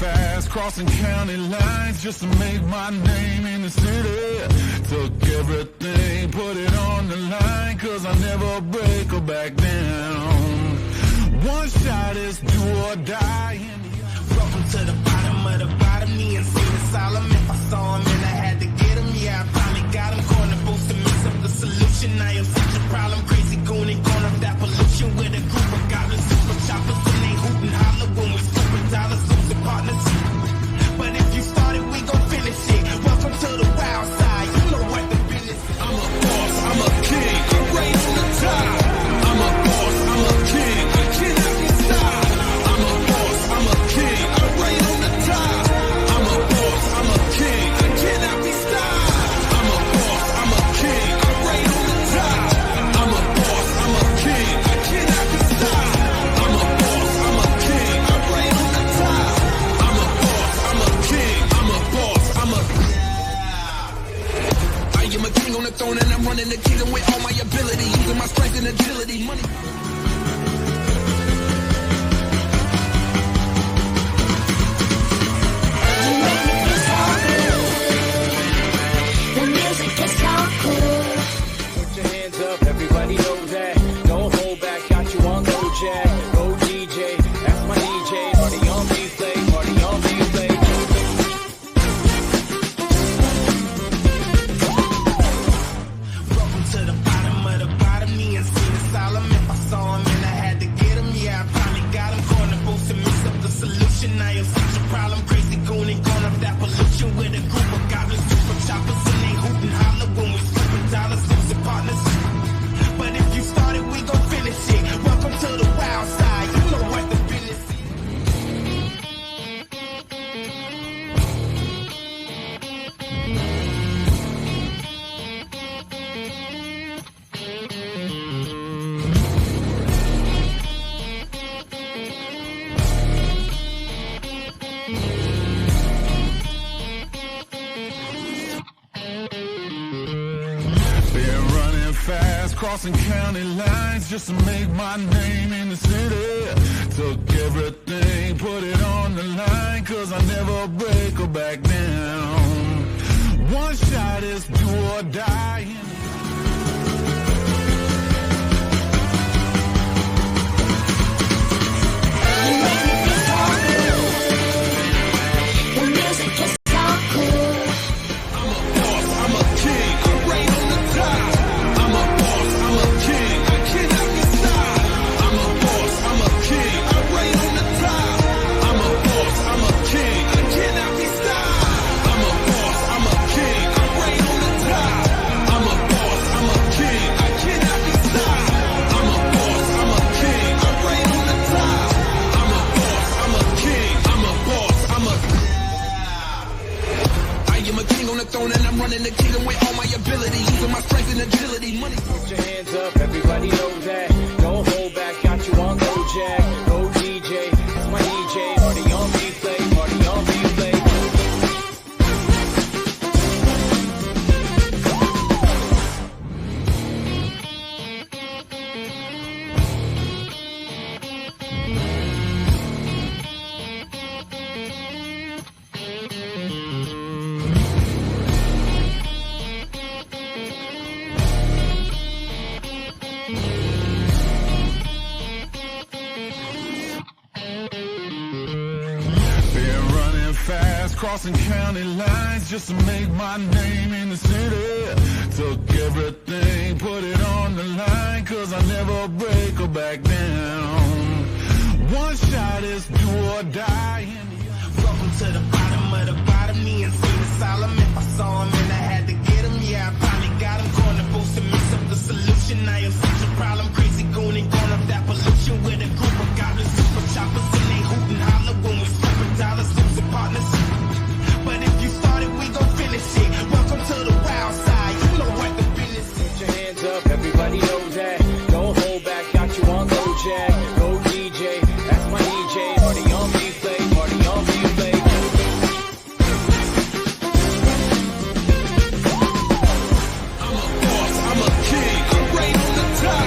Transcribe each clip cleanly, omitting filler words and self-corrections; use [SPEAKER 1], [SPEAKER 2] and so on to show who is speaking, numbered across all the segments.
[SPEAKER 1] fast, crossing county lines just to make my name in the city. Took everything, put it on the line, cause I never break or back down. One shot is do or die.
[SPEAKER 2] Welcome to the bottom of the bottom, me and St. Solomon. If I saw him and I had to get him, yeah, I finally got him. Corner boost to mix up the solution. I am such a problem, crazy goon and gone up that pollution with a group of goblins, super choppers, and they hoot and holler when we stupid dollars, losing partners. But if you started, we gon' finish it. Welcome to the wild side, you know what the business is.
[SPEAKER 3] I'm a boss, I'm a king, I'm right on the top. I'm a boss, I'm a king, I cannot be stopped. I'm a boss, I'm a king, I'm right on the top. I'm a boss, I'm a king, I cannot be stopped. I'm a boss, I'm a king, I'm right on the top. I'm a boss, I'm a king, I cannot be stopped. I'm a boss, I'm a king, I'm right on the top. I'm a boss, I'm a king, I'm a boss, I'm a... I am a king on the throne and I'm running the kingdom with all my ability, using my strength and agility. Money.
[SPEAKER 4] The music is so cool.
[SPEAKER 5] Put your hands up, everybody know that. Don't hold back, got you on go jack. Go DJ, that's my DJ. Party on replay, party on replay.
[SPEAKER 2] Welcome to the bottom of the bottom, me and St. Solomon. If I saw him and I had to get him, yeah, I finally got him. Corner boost to mix up the solution. I am such a problem, crazy goon and gone up that pollution with a group of goblins, super choppers, and they hoot and holler when we stupid dollars, losing partners. But if you started, we gon' finish it. Welcome to the wild side, you know what the business is.
[SPEAKER 1] Been running fast, crossing county lines just to make my name in the city. Took everything, put it on the line, cause I never break or back down. One shot is do or die.
[SPEAKER 4] The music is so cool.
[SPEAKER 3] I'm a boss, I'm a king, I'm right on the top. I'm a boss, I'm a king, I cannot be stopped. I'm a boss, I'm a king, I'm right on the top. I'm a boss, I'm a king, I cannot be stopped. I'm a boss, I'm a king, I'm right on the top. I'm a boss, I'm a king, I cannot be stopped. I'm a boss, I'm a king, I'm right on the top. I'm a boss, I'm a king, I'm a boss, I'm a... I am a king on the throne and I'm running the kingdom with all my ability, using my strength and agility. Money.
[SPEAKER 5] Put your hands up, everybody know that. Don't hold back, got you on go jack. Go DJ, that's my DJ. Party on replay, party on replay.
[SPEAKER 1] Been running fast, crossing county lines just to make my name in the city. Took everything, put it on the line, cause I never break or back down. One shot is do or die.
[SPEAKER 2] Welcome to the bottom of the bottom, me and St. Solomon. If I saw him and I had to get him, yeah, I finally got him. Corner boost to mix up the solution. I am such a problem, crazy goon and gone up that pollution with a group of goblins, super choppers, and they hoot and holler when we stupid dollars, losing partners. But if you started, we gon' finish it. Welcome to the wild side, you know what the business is.
[SPEAKER 5] Put your hands up, everybody know that. Don't hold back, got you on go jack. Go DJ, that's my DJ. Party on replay, party on replay.
[SPEAKER 3] I'm a boss, I'm a king, I'm right on the top.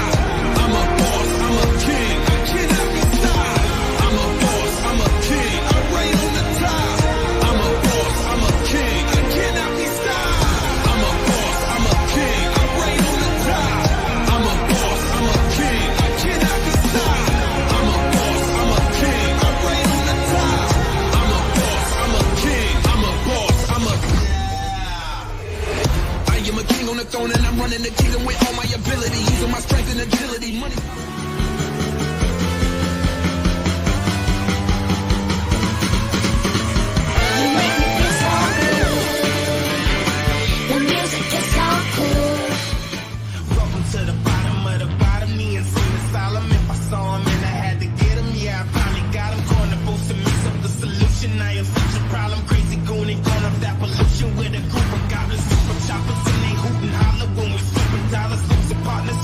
[SPEAKER 3] running the kingdom with all my ability, using my strength and agility. Money.
[SPEAKER 4] You make me feel so good. The music is so cool.
[SPEAKER 2] Welcome to the bottom of the bottom. Me and Sin Solomon. If I saw him and I had to get him, yeah, I finally got him. Corner boost and mix up the solution. I am such a problem. Crazy goon and gone up that pollution with a group of goblins, super choppers, and they hoot and holler when we flipping dollars, losing partners.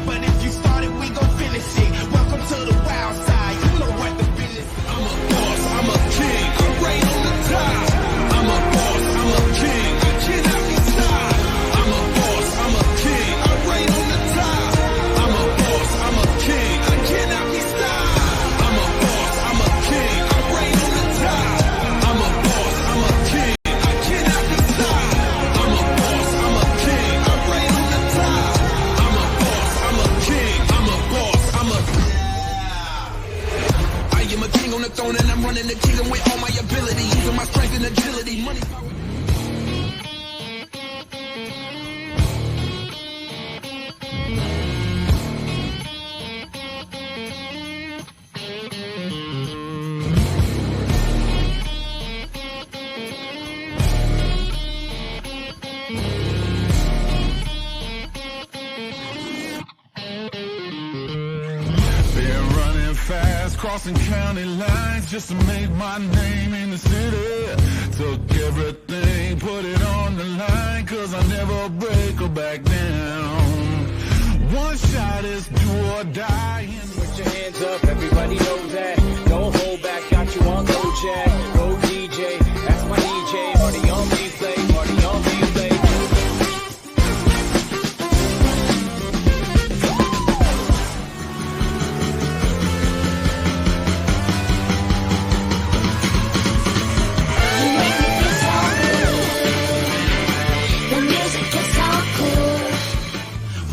[SPEAKER 2] But if you started, we gon' finish it. Welcome to the wild side. You know what the business.
[SPEAKER 3] I'm a boss, I'm a king, I reign on the top. I'm a boss, I'm a king, I cannot be stopped. I'm a boss, I'm a king, I reign on the top. I'm a boss, I'm a king, I cannot be stopped. I'm a boss, I'm a king, I reign on the top. I'm a boss, I'm a king, I cannot be stopped. I'm a boss, I'm a king, I reign on the top. I'm a boss, I'm a king, I'm a boss, I'm a I am a king on the throne and I'm running the kingdom with all my ability, using my strength and agility. Money.
[SPEAKER 1] Been running fast, crossing county lines just to make my name in the city. Took everything, put it on the line, cause I never break or back down. One shot is do or die.
[SPEAKER 5] Put your hands up, everybody know that. Don't hold back, got you on go jack. Go DJ, that's my DJ. Party on replay, party on replay.
[SPEAKER 4] You make me feel so good. The music is so cool.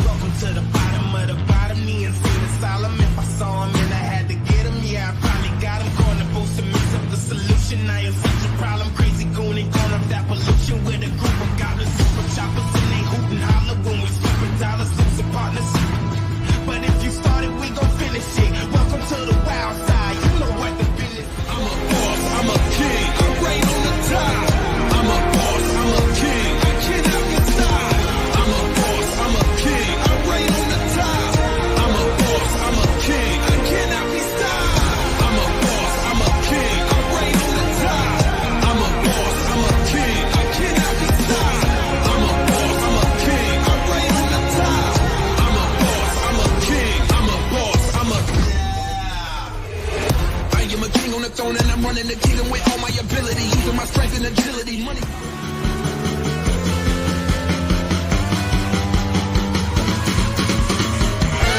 [SPEAKER 2] Welcome to the bottom of the bottom. Me and Sin Solomon. If I saw him and I had to get him, yeah, I finally got him. Corner boost and mix up the solution. I am such a problem. Crazy goon and gone up that pollution with a group of goblins, super choppers, and they hoot and holler when we flipping dollars, losing partners. But if you started, we gon' finish it. Welcome to the wild side. You know what the business.
[SPEAKER 3] I'm a boss, I'm a king, I reign on the top. I'm a boss, I'm a king, I cannot be stopped. I'm a boss, I'm a king, I reign on the top. I'm a boss, I'm a king, I cannot be stopped. I'm a boss, I'm a king, I reign on the top. I'm a boss, I'm a king, I cannot be stopped. I'm a boss, I'm a king, I reign on the top. I'm a boss, I'm a king, I'm a boss, I'm a I am a king on the throne and I'm running the kingdom with all my ability, using my strength and agility. Money.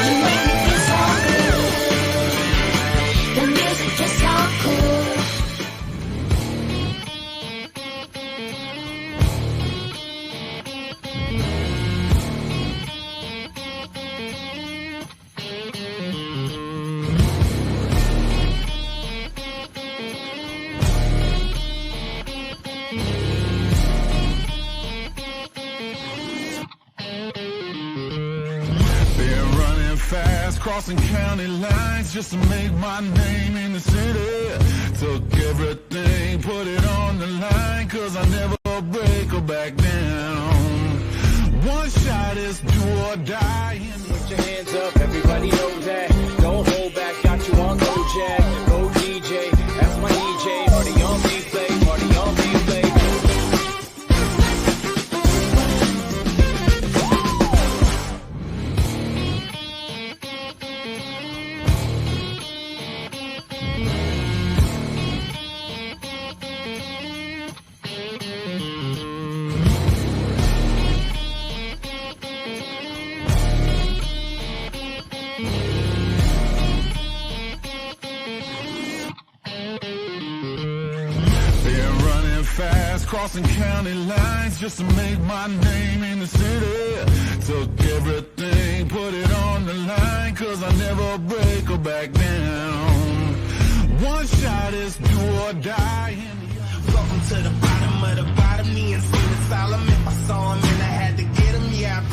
[SPEAKER 4] You make me feel so good. The music is so cool.
[SPEAKER 1] Been running fast, crossing county lines just to make my name in the city. Took everything, put it on the line, cause I never break or back down. One shot is do or die.
[SPEAKER 5] Put your hands up, everybody know that. Don't hold back, got you on go jack. Go DJ, that's my DJ. Party on replay, party on replay.
[SPEAKER 1] fast, crossing county lines just to make my name in the city. Took everything, put it on the line, cause I never break or back down. One shot is do or die.
[SPEAKER 2] Welcome to the bottom of the bottom. Me and Sin Solomon. If I saw him and I had to get him, yeah, I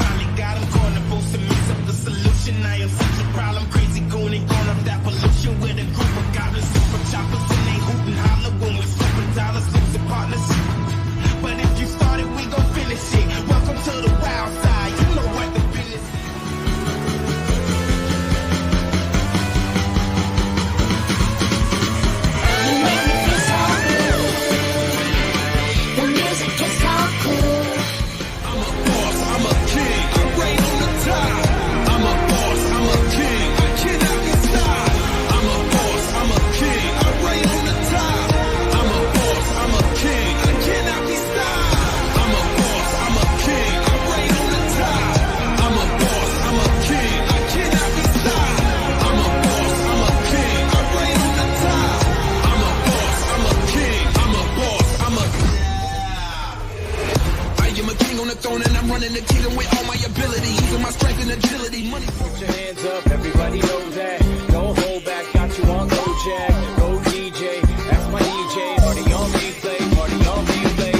[SPEAKER 3] running the kingdom with all my ability, using my strength and agility. Money.
[SPEAKER 5] Put your hands up, everybody know that. Don't hold back, got you on go jag. Go DJ, that's my DJ. Party on replay, party on replay.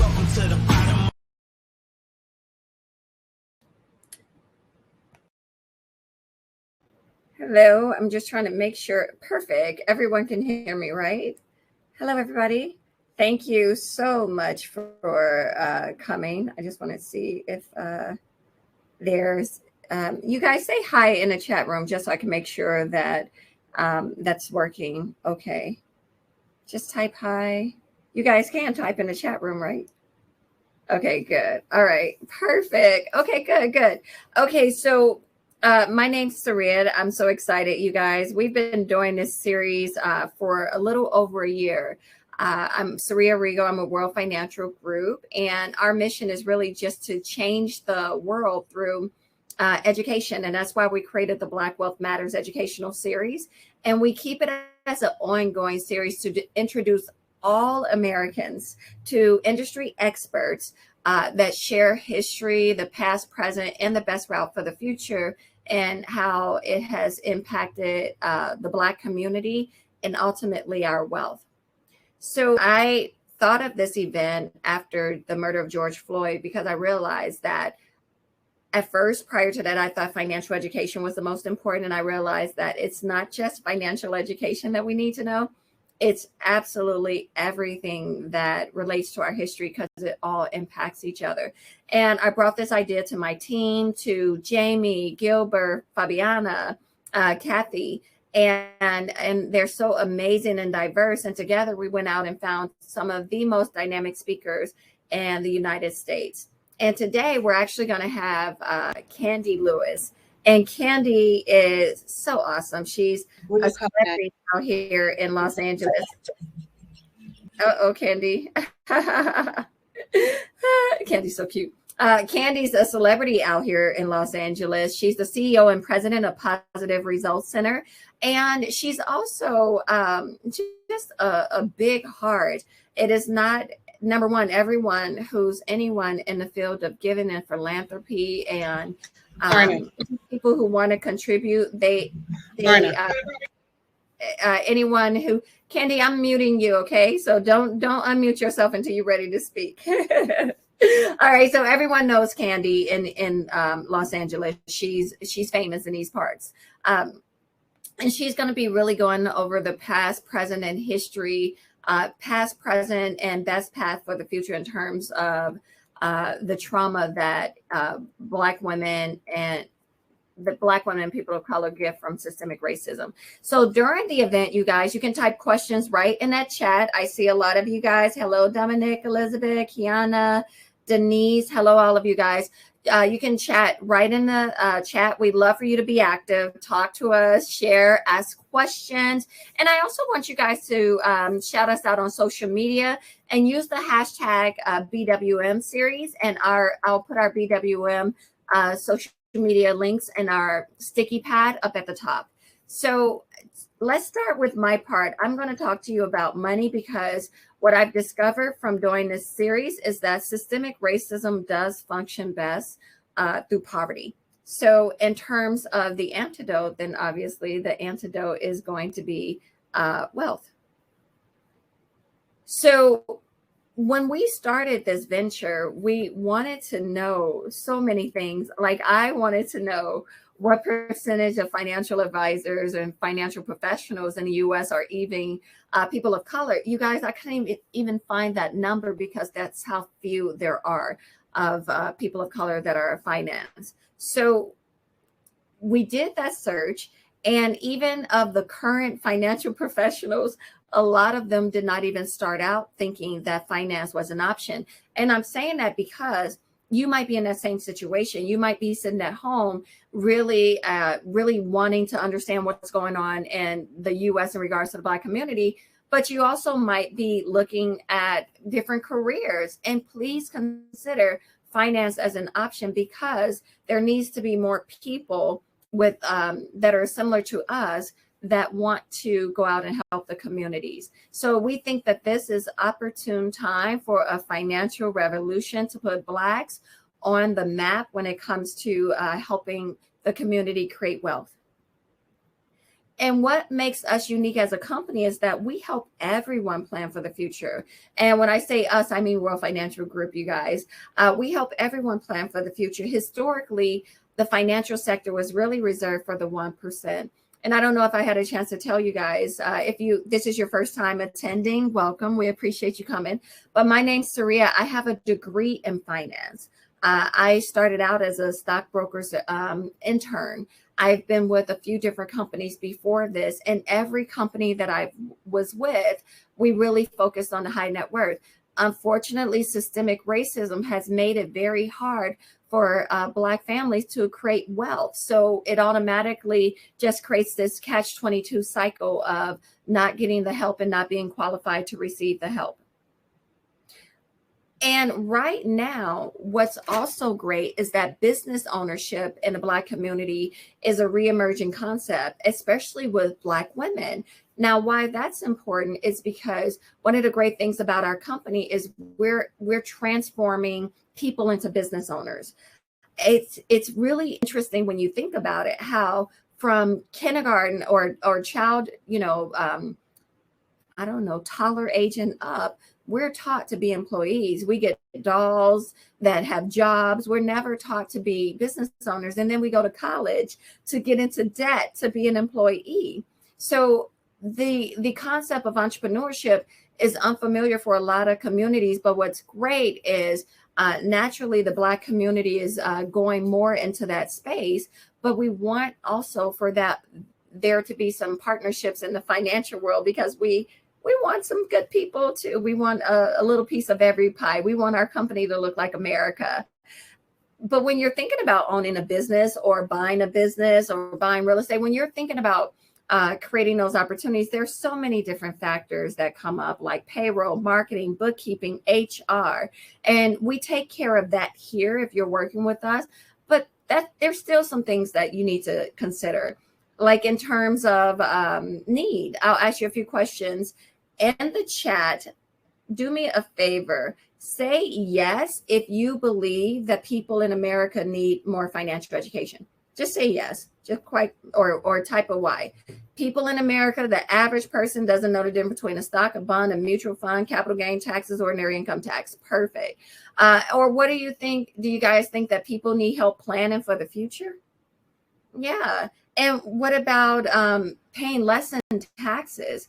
[SPEAKER 2] Welcome to the bottom.
[SPEAKER 6] Hello, I'm just trying to make sure. Perfect. Everyone can hear me, right? Hello, everybody. Thank you so much for coming. I just want to see if there's, you guys say hi in the chat room just so I can make sure that that's working. Okay. Just type hi. You guys can type in the chat room, right? Okay, good. All right, perfect. Okay, good. Okay, so my name's Saria. I'm so excited, you guys. We've been doing this series for a little over a year. I'm Saria Rigo. I'm a World Financial Group, and our mission is really just to change the world through education, and that's why we created the Black Wealth Matters educational series, and we keep it as an ongoing series to introduce all Americans to industry experts that share history, the past, present, and the best route for the future, and how it has impacted the Black community and ultimately our wealth. So I thought of this event after the murder of George Floyd because I realized that at first, prior to that, I thought financial education was the most important. And I realized that it's not just financial education that we need to know. It's absolutely everything that relates to our history because it all impacts each other. And I brought this idea to my team, to Jamie, Gilbert, Fabiana, Kathy, and they're so amazing and diverse. And together we went out and found some of the most dynamic speakers in the United States. And today we're actually going to have Kandee Lewis. And Kandee is so awesome. She's a celebrity out here in Los Angeles. Oh, Kandee. Kandee's so cute. Kandee's a celebrity out here in Los Angeles. She's the CEO and president of Positive Results Center. And she's also just a big heart. It is not, number one, anyone in the field of giving and philanthropy and people who want to contribute, anyone who, Kandee, I'm muting you, okay? So don't unmute yourself until you're ready to speak. All right, so everyone knows Kandee in Los Angeles. She's famous in these parts. And she's going to be really going over the past, present, and history, past, present, and best path for the future in terms of the trauma that Black women and people of color get from systemic racism. So during the event, you guys, you can type questions right in that chat. I see a lot of you guys. Hello, Dominic, Elizabeth, Kiana, Denise. Hello, all of you guys. You can chat right in the chat. We'd love for you to be active, talk to us, share, ask questions. And I also want you guys to shout us out on social media and use the hashtag BWM series. And I'll put our BWM social media links in our sticky pad up at the top. So let's start with my part. I'm going to talk to you about money because what I've discovered from doing this series is that systemic racism does function best through poverty. So in terms of the antidote, then obviously the antidote is going to be wealth. So when we started this venture, we wanted to know so many things. Like I wanted to know what percentage of financial advisors and financial professionals in the U.S. are even people of color. You guys, I couldn't even find that number because that's how few there are of people of color that are finance. So we did that search, and even of the current financial professionals, a lot of them did not even start out thinking that finance was an option. And I'm saying that because you might be in that same situation. You might be sitting at home really wanting to understand what's going on in the U.S. in regards to the Black community, but you also might be looking at different careers. And please consider finance as an option because there needs to be more people with that are similar to us that want to go out and help the communities. So we think that this is opportune time for a financial revolution to put Blacks on the map when it comes to helping the community create wealth. And what makes us unique as a company is that we help everyone plan for the future. And when I say us, I mean World Financial Group, you guys. We help everyone plan for the future. Historically, the financial sector was really reserved for the 1%. And I don't know if I had a chance to tell you guys, this is your first time attending, welcome. We appreciate you coming. But my name's Saria. I have a degree in finance. I started out as a stockbroker's intern. I've been with a few different companies before this, and every company that I was with, we really focused on the high net worth. Unfortunately, systemic racism has made it very hard for Black families to create wealth. So it automatically just creates this catch-22 cycle of not getting the help and not being qualified to receive the help. And right now, what's also great is that business ownership in the Black community is a re-emerging concept, especially with Black women. Now, why that's important is because one of the great things about our company is we're transforming people into business owners. It's really interesting when you think about it, how from kindergarten or child, I don't know, toddler age and up, we're taught to be employees. We get dolls that have jobs. We're never taught to be business owners. And then we go to college to get into debt to be an employee. So the concept of entrepreneurship is unfamiliar for a lot of communities. But what's great is naturally the Black community is going more into that space. But we want also for that there to be some partnerships in the financial world, because we want some good people too. We want a little piece of every pie. We want our company to look like America. But when you're thinking about owning a business or buying a business or buying real estate, when you're thinking about creating those opportunities, there's so many different factors that come up, like payroll, marketing, bookkeeping, HR. And we take care of that here if you're working with us. But there's still some things that you need to consider. Like in terms of need, I'll ask you a few questions in the chat. Do me a favor. Say yes if you believe that people in America need more financial education. Just say yes, or type a Y. People in America, the average person doesn't know the difference between a stock, a bond, a mutual fund, capital gain taxes, ordinary income tax. Perfect. Or what do you think? Do you guys think that people need help planning for the future? Yeah. And what about paying less in taxes?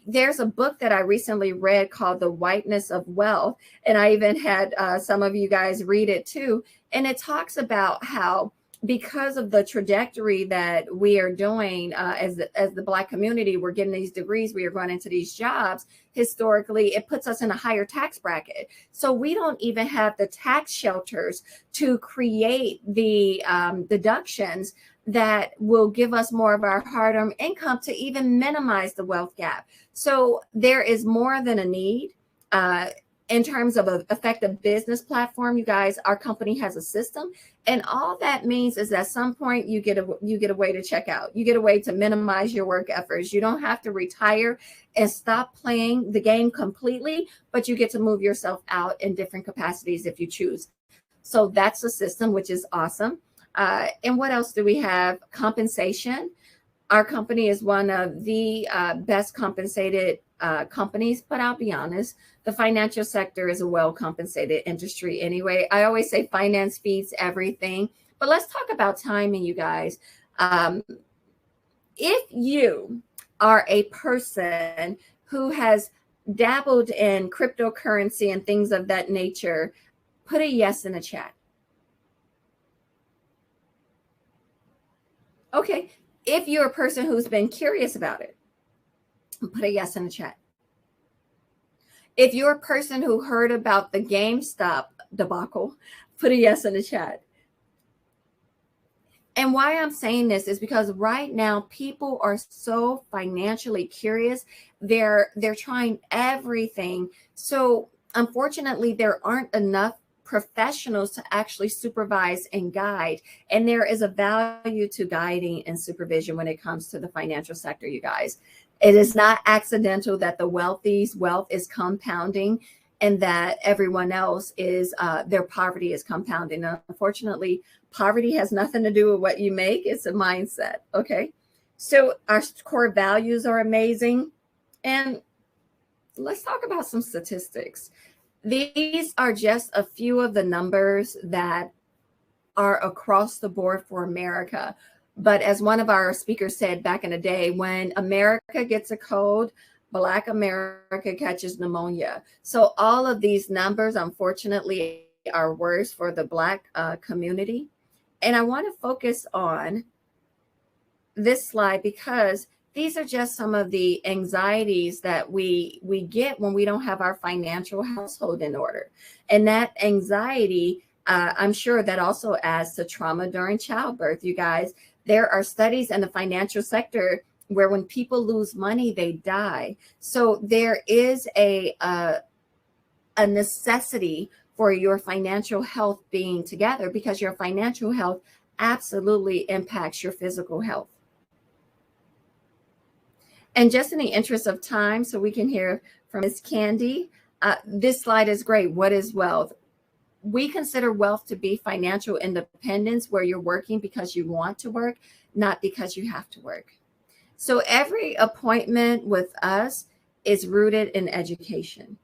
[SPEAKER 6] There's a book that I recently read called The Whiteness of Wealth, and I even had some of you guys read it too. And it talks about how, because of the trajectory that we are doing as the Black community, we're getting these degrees, we are going into these jobs. Historically, it puts us in a higher tax bracket. So we don't even have the tax shelters to create the deductions that will give us more of our hard-earned income to even minimize the wealth gap. So there is more than a need. In terms of an effective business platform, you guys, our company has a system, and all that means is at some point you get a way to check out. You get a way to minimize your work efforts. You don't have to retire and stop playing the game completely, but you get to move yourself out in different capacities if you choose. So that's the system, which is awesome. And what else do we have? Compensation. Our company is one of the best compensated companies, but I'll be honest, the financial sector is a well-compensated industry anyway. I always say finance feeds everything, but let's talk about timing, you guys. If you are a person who has dabbled in cryptocurrency and things of that nature, put a yes in the chat. Okay, if you're a person who's been curious about it, put a yes in the chat. If you're a person who heard about the GameStop debacle, put a yes in the chat. And why I'm saying this is because right now people are so financially curious. They're trying everything. So unfortunately, there aren't enough professionals to actually supervise and guide. And there is a value to guiding and supervision when it comes to the financial sector, you guys. It is not accidental that the wealthy's wealth is compounding and that everyone else is their poverty is compounding. Now, unfortunately, poverty has nothing to do with what you make. It's a mindset. Okay. So our core values are amazing. And let's talk about some statistics. These are just a few of the numbers that are across the board for America. But as one of our speakers said back in the day, when America gets a cold, Black America catches pneumonia. So all of these numbers, unfortunately, are worse for the Black community. And I want to focus on this slide because these are just some of the anxieties that we get when we don't have our financial household in order. And that anxiety, I'm sure that also adds to trauma during childbirth. You guys, there are studies in the financial sector where when people lose money, they die. So there is a necessity for your financial health being together because your financial health absolutely impacts your physical health. And just in the interest of time, so we can hear from Ms. Kandee, this slide is great. What is wealth? We consider wealth to be financial independence, where you're working because you want to work, not because you have to work. So every appointment with us is rooted in education.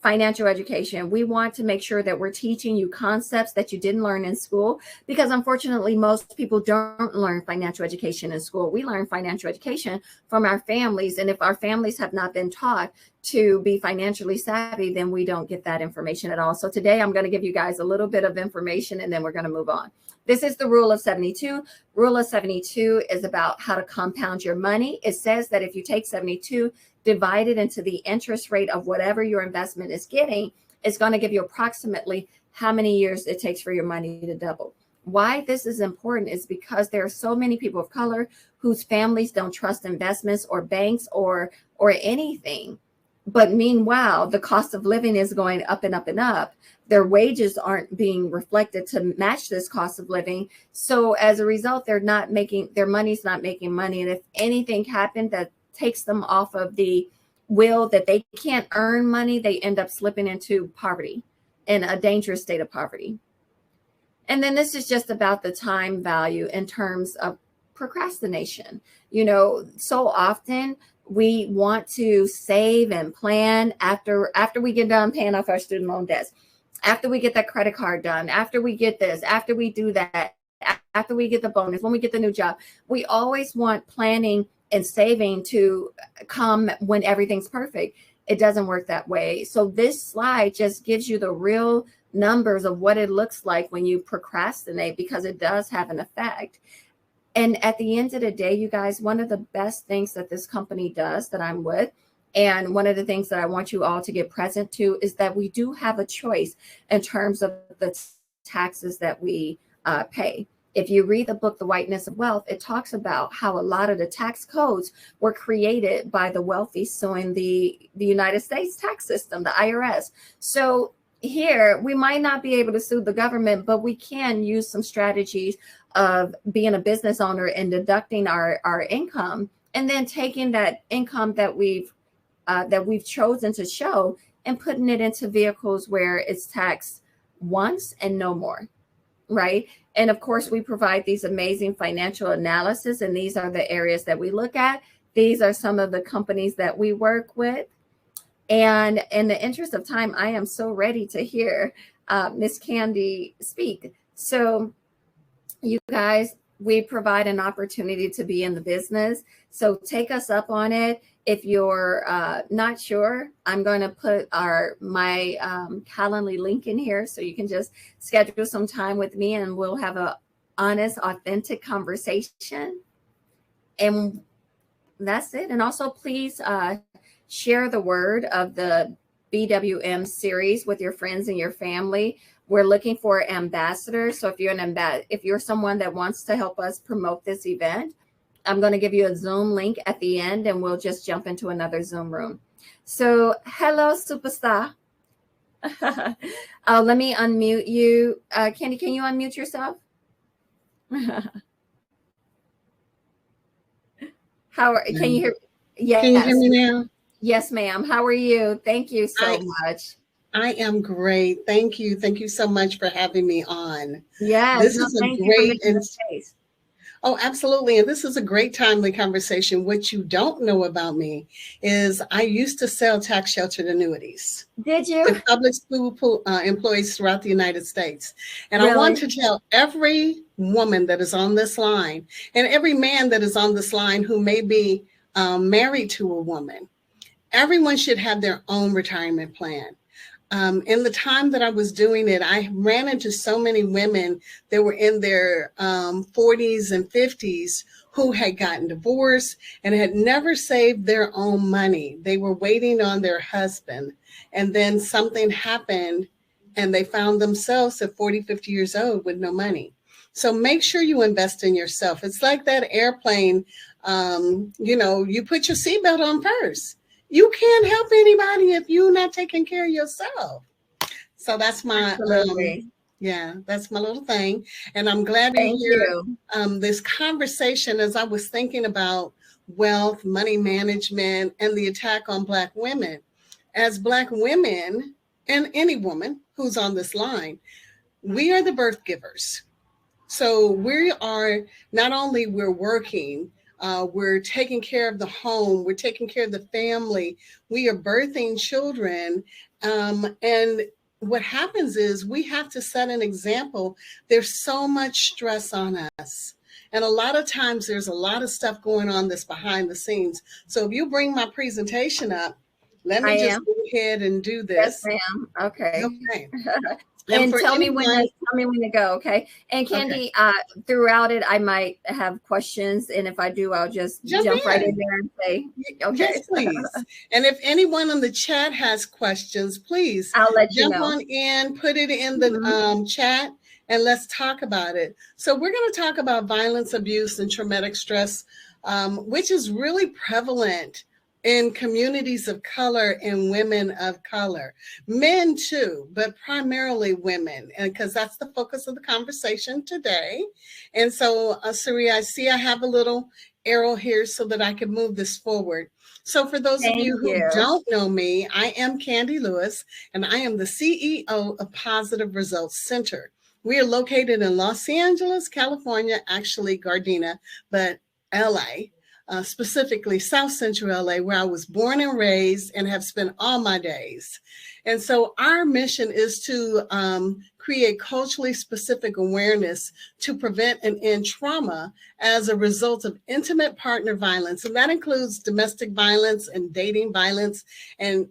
[SPEAKER 6] Financial education. We want to make sure that we're teaching you concepts that you didn't learn in school, because unfortunately, most people don't learn financial education in school. We learn financial education from our families. And if our families have not been taught to be financially savvy, then we don't get that information at all. So today I'm going to give you guys a little bit of information and then we're going to move on. This is the rule of 72. Rule of 72 is about how to compound your money. It says that if you take 72, divide it into the interest rate of whatever your investment is getting, it's going to give you approximately how many years it takes for your money to double. Why this is important is because there are so many people of color whose families don't trust investments or banks or anything. But meanwhile, the cost of living is going up and up and up. Their wages aren't being reflected to match this cost of living. So as a result, their money's not making money. And if anything happened that takes them off of the will that they can't earn money, they end up slipping into poverty, in a dangerous state of poverty. And then this is just about the time value in terms of procrastination. You know, so often we want to save and plan after we get done paying off our student loan debts, after we get that credit card done, after we get this, after we do that, after we get the bonus, when we get the new job. We always want planning and saving to come when everything's perfect. It doesn't work that way. So this slide just gives you the real numbers of what it looks like when you procrastinate, because it does have an effect. And at the end of the day, you guys, one of the best things that this company does that I'm with, and one of the things that I want you all to get present to, is that we do have a choice in terms of the taxes that we pay. If you read the book, The Whiteness of Wealth, it talks about how a lot of the tax codes were created by the wealthy suing the United States tax system, the IRS. So here, we might not be able to sue the government, but we can use some strategies of being a business owner and deducting our income, and then taking that income that we've chosen to show and putting it into vehicles where it's taxed once and no more, right? And of course, we provide these amazing financial analysis, and these are the areas that we look at. These are some of the companies that we work with. And in the interest of time, I am so ready to hear Ms. Kandee speak. So you guys, we provide an opportunity to be in the business. So take us up on it. If you're not sure, I'm going to put my Calendly link in here, so you can just schedule some time with me and we'll have an honest, authentic conversation. And that's it. And also, please share the word of the BWM series with your friends and your family. We're looking for ambassadors. So if you're someone that wants to help us promote this event, I'm going to give you a Zoom link at the end, and we'll just jump into another Zoom room. So hello, superstar. Oh, let me unmute you. Kandee, can you unmute yourself? Can you hear? Yes.
[SPEAKER 7] Can you hear me now?
[SPEAKER 6] Yes, ma'am. How are you? Thank you so much.
[SPEAKER 7] I am great. Thank you. Thank you so much for having me on.
[SPEAKER 6] Yes.
[SPEAKER 7] This is a great
[SPEAKER 6] space.
[SPEAKER 7] Oh, absolutely. And this is a great timely conversation. What you don't know about me is I used to sell tax sheltered annuities.
[SPEAKER 6] Did you?
[SPEAKER 7] To public school employees throughout the United States. And
[SPEAKER 6] Really?
[SPEAKER 7] I want to tell every woman that is on this line and every man that is on this line who may be married to a woman, everyone should have their own retirement plan. In the time that I was doing it, I ran into so many women that were in their 40s and 50s who had gotten divorced and had never saved their own money. They were waiting on their husband, and then something happened and they found themselves at 40, 50 years old with no money. So make sure you invest in yourself. It's like that airplane, you put your seatbelt on first. You can't help anybody if you're not taking care of yourself. So that's my that's my little thing. And I'm glad to hear this conversation as I was thinking about wealth, money management, and the attack on Black women. As Black women, and any woman who's on this line, we are the birth givers. So we are not only we're working, we're taking care of the home, we're taking care of the family, we are birthing children. And what happens is we have to set an example. There's so much stress on us. And a lot of times there's a lot of stuff going on that's behind the scenes. So if you bring my presentation up, let me just go ahead and do this.
[SPEAKER 6] Yes, ma'am. Okay.
[SPEAKER 7] Okay.
[SPEAKER 6] And tell me when to go, okay? And Kandee, throughout it, I might have questions, and if I do, I'll just jump right in there and say, okay.
[SPEAKER 7] Yes, please. And if anyone on the chat has questions, please
[SPEAKER 6] I'll let you
[SPEAKER 7] jump on in, put it in the chat, and let's talk about it. So we're going to talk about violence, abuse, and traumatic stress, which is really prevalent in communities of color and women of color, men too, but primarily women, and because that's the focus of the conversation today. And so, Sari, I see I have a little arrow here so that I can move this forward. So for those of you who don't know me, I am Kandee Lewis, and I am the CEO of Positive Results Center. We are located in Los Angeles, California, actually Gardena, but LA. Specifically South Central LA, where I was born and raised and have spent all my days. And so our mission is to create culturally specific awareness to prevent and end trauma as a result of intimate partner violence. And that includes domestic violence and dating violence and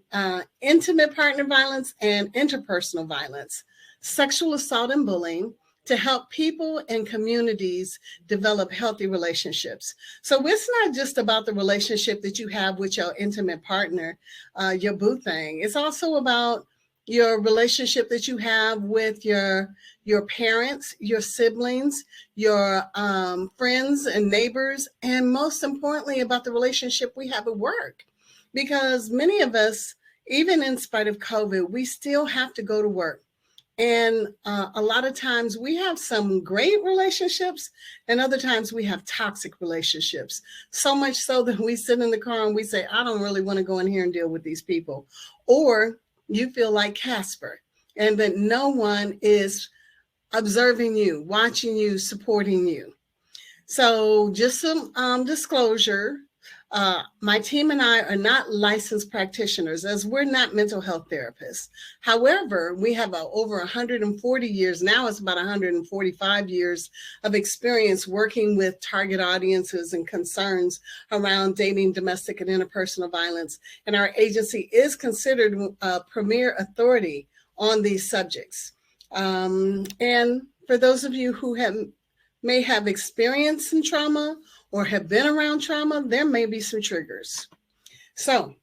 [SPEAKER 7] intimate partner violence and interpersonal violence, sexual assault and bullying, to help people and communities develop healthy relationships. So it's not just about the relationship that you have with your intimate partner, your boo thing. It's also about your relationship that you have with your parents, your siblings, your friends and neighbors, and most importantly about the relationship we have at work. Because many of us, even in spite of COVID, we still have to go to work. And a lot of times we have some great relationships and other times we have toxic relationships. So much so that we sit in the car and we say, I don't really want to go in here and deal with these people. Or you feel like Casper and that no one is observing you, watching you, supporting you. So just some disclosure. My team and I are not licensed practitioners, as we're not mental health therapists. However, we have over 140 years, now it's about 145 years of experience working with target audiences and concerns around dating, domestic, and interpersonal violence. And our agency is considered a premier authority on these subjects. And for those of you who may have experienced some trauma or have been around trauma, there may be some triggers. So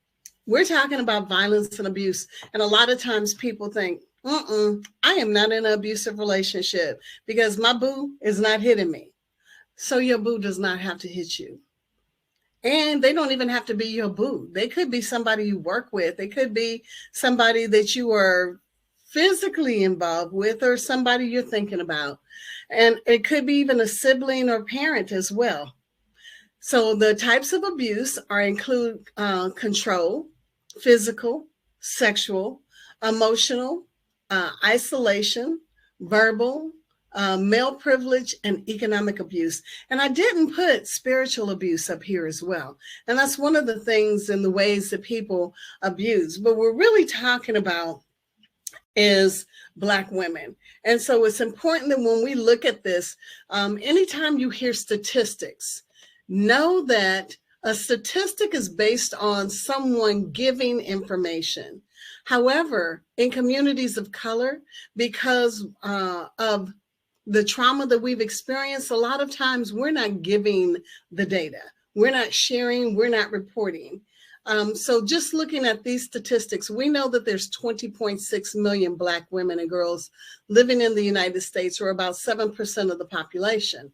[SPEAKER 7] we're talking about violence and abuse. And a lot of times people think, I am not in an abusive relationship because my boo is not hitting me. So your boo does not have to hit you. And they don't even have to be your boo. They could be somebody you work with. They could be somebody that you are physically involved with, or somebody you're thinking about. And it could be even a sibling or parent as well. So the types of abuse include control, physical, sexual, emotional, isolation, verbal, male privilege, and economic abuse. And I didn't put spiritual abuse up here as well. And that's one of the things in the ways that people abuse. But we're really talking about is Black women. And so it's important that when we look at this, anytime you hear statistics, know that a statistic is based on someone giving information. However, in communities of color, because of the trauma that we've experienced, a lot of times we're not giving the data. We're not sharing, we're not reporting. So just looking at these statistics, we know that there's 20.6 million Black women and girls living in the United States, or about 7% of the population.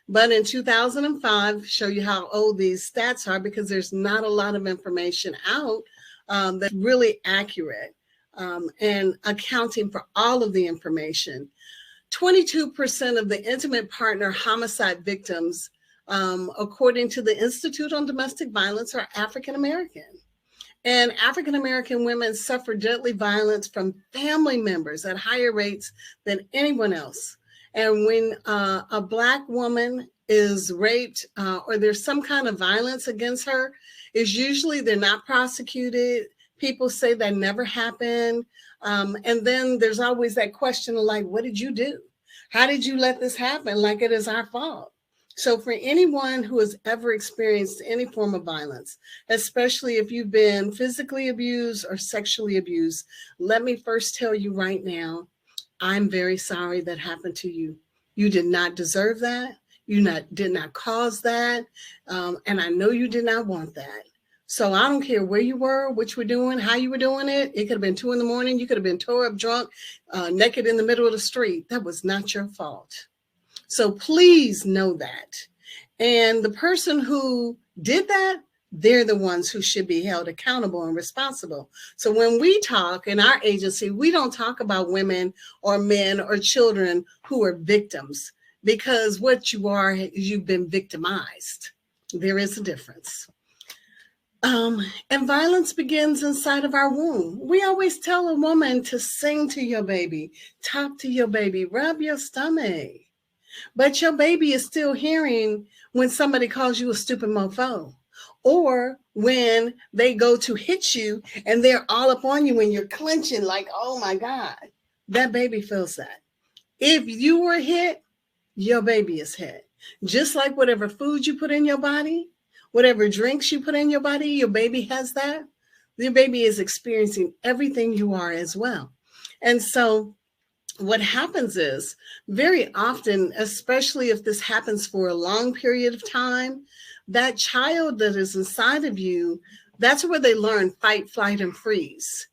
[SPEAKER 7] But in 2005, show you how old these stats are, because there's not a lot of information out that's really accurate and accounting for all of the information. 22% of the intimate partner homicide victims, according to the Institute on Domestic Violence, are African American. And African American women suffer deadly violence from family members at higher rates than anyone else. And when a Black woman is raped or there's some kind of violence against her, is usually they're not prosecuted. People say that never happened. And then there's always that question of like, what did you do? How did you let this happen? Like it is our fault. So for anyone who has ever experienced any form of violence, especially if you've been physically abused or sexually abused, let me first tell you right now, I'm very sorry that happened to you. You did not deserve that. You did not cause that. And I know you did not want that. So I don't care where you were, what you were doing, how you were doing it. It could have been 2 a.m. You could have been tore up, drunk, naked in the middle of the street. That was not your fault. So please know that. And the person who did that, they're the ones who should be held accountable and responsible. So when we talk in our agency, we don't talk about women or men or children who are victims, because what you are is you've been victimized. There is a difference. And violence begins inside of our womb. We always tell a woman to sing to your baby, talk to your baby, rub your stomach. But your baby is still hearing when somebody calls you a stupid mofo, or when they go to hit you and they're all up on you and you're clenching like, oh my God, that baby feels that. If you were hit, your baby is hit. Just like whatever food you put in your body, whatever drinks you put in your body, your baby has that. Your baby is experiencing everything you are as well. And so what happens is very often, especially if this happens for a long period of time, that child that is inside of you, that's where they learn fight, flight, and freeze.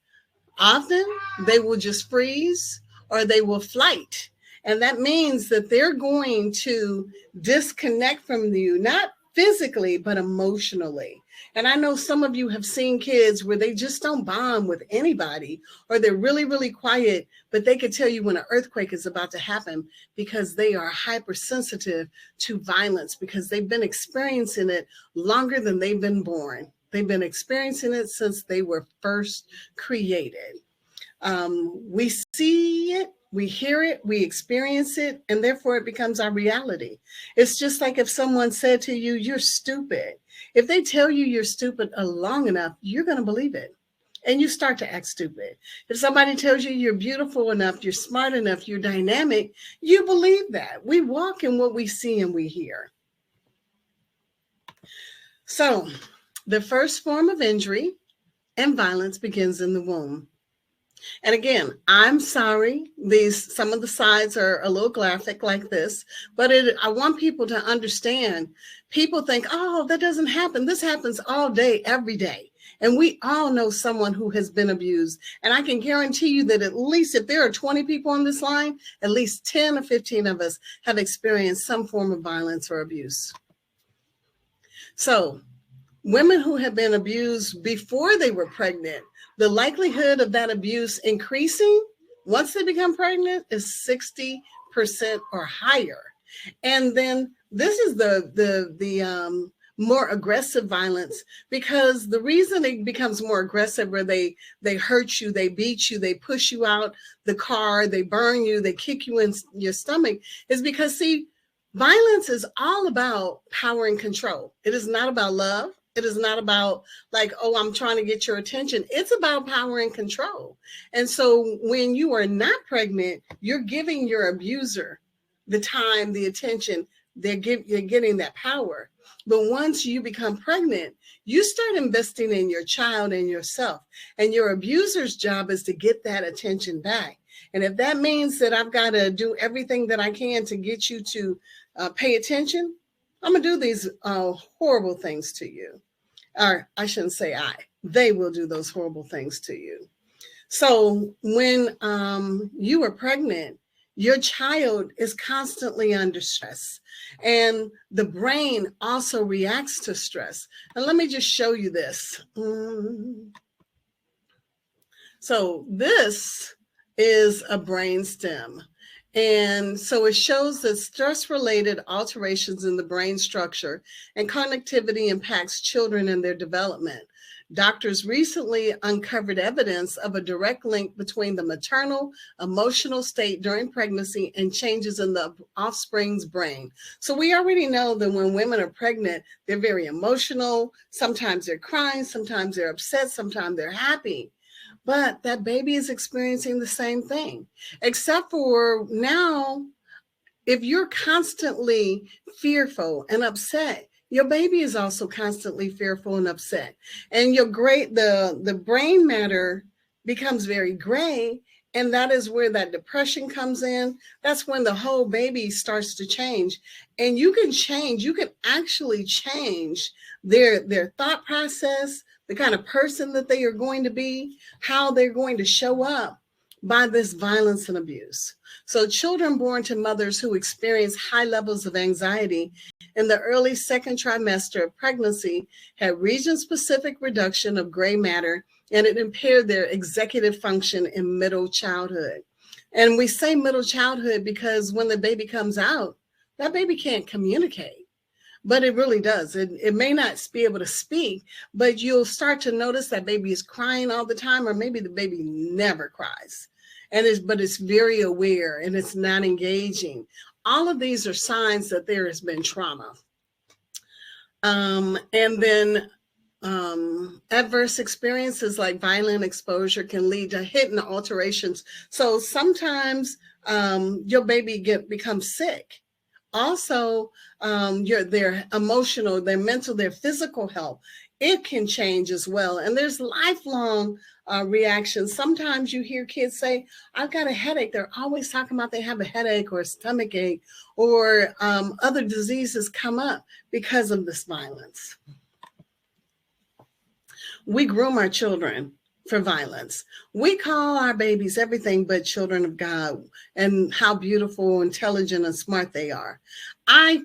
[SPEAKER 7] Often they will just freeze or they will flight. And that means that they're going to disconnect from you, not physically, but emotionally. And I know some of you have seen kids where they just don't bond with anybody, or they're really, really quiet, but they could tell you when an earthquake is about to happen because they are hypersensitive to violence, because they've been experiencing it longer than they've been born. They've been experiencing it since they were first created. We see it, we hear it, we experience it, and therefore it becomes our reality. It's just like if someone said to you, you're stupid. If they tell you you're stupid long enough, you're going to believe it. And you start to act stupid. If somebody tells you you're beautiful enough, you're smart enough, you're dynamic, you believe that. We walk in what we see and we hear. So the first form of injury and violence begins in the womb. And again, I'm sorry, some of the sides are a little graphic like this, but I want people to understand. People think, oh, that doesn't happen. This happens all day, every day. And we all know someone who has been abused. And I can guarantee you that at least if there are 20 people on this line, at least 10 or 15 of us have experienced some form of violence or abuse. So women who have been abused before they were pregnant, the likelihood of that abuse increasing once they become pregnant, is 60% or higher. And then this is the more aggressive violence, because the reason it becomes more aggressive, where they hurt you, they beat you, they push you out the car, they burn you, they kick you in your stomach, is because, see, violence is all about power and control. It is not about love. It is not about like, oh, I'm trying to get your attention. It's about power and control. And so when you are not pregnant, you're giving your abuser the time, the attention, you're getting that power. But once you become pregnant, you start investing in your child and yourself. And your abuser's job is to get that attention back. And if that means that I've got to do everything that I can to get you to pay attention, I'm going to do these horrible things to you. Or I shouldn't say they will do those horrible things to you. So when you are pregnant, your child is constantly under stress, and the brain also reacts to stress. And let me just show you this. So this is a brain stem. And so it shows that stress-related alterations in the brain structure and connectivity impacts children in their development. Doctors recently uncovered evidence of a direct link between the maternal emotional state during pregnancy and changes in the offspring's brain. So we already know that when women are pregnant, they're very emotional. Sometimes they're crying, sometimes they're upset, sometimes they're happy. But that baby is experiencing the same thing, except for now, if you're constantly fearful and upset, your baby is also constantly fearful and upset. And the brain matter becomes very gray. And that is where that depression comes in. That's when the whole baby starts to change. And you can actually change their thought process, the kind of person that they are going to be, how they're going to show up by this violence and abuse. So children born to mothers who experience high levels of anxiety in the early second trimester of pregnancy had region-specific reduction of gray matter, and it impaired their executive function in middle childhood. And we say middle childhood because when the baby comes out, that baby can't communicate. But it really does. It may not be able to speak, but you'll start to notice that baby is crying all the time, or maybe the baby never cries. But it's very aware and it's not engaging. All of these are signs that there has been trauma. And then adverse experiences like violent exposure can lead to hidden alterations. So sometimes your baby becomes sick. Also, their emotional, their mental, their physical health, it can change as well. And there's lifelong reactions. Sometimes you hear kids say, I've got a headache. They're always talking about they have a headache or a stomach ache, or other diseases come up because of this violence. We groom our children for violence. We call our babies everything but children of God, and how beautiful, intelligent, and smart they are. I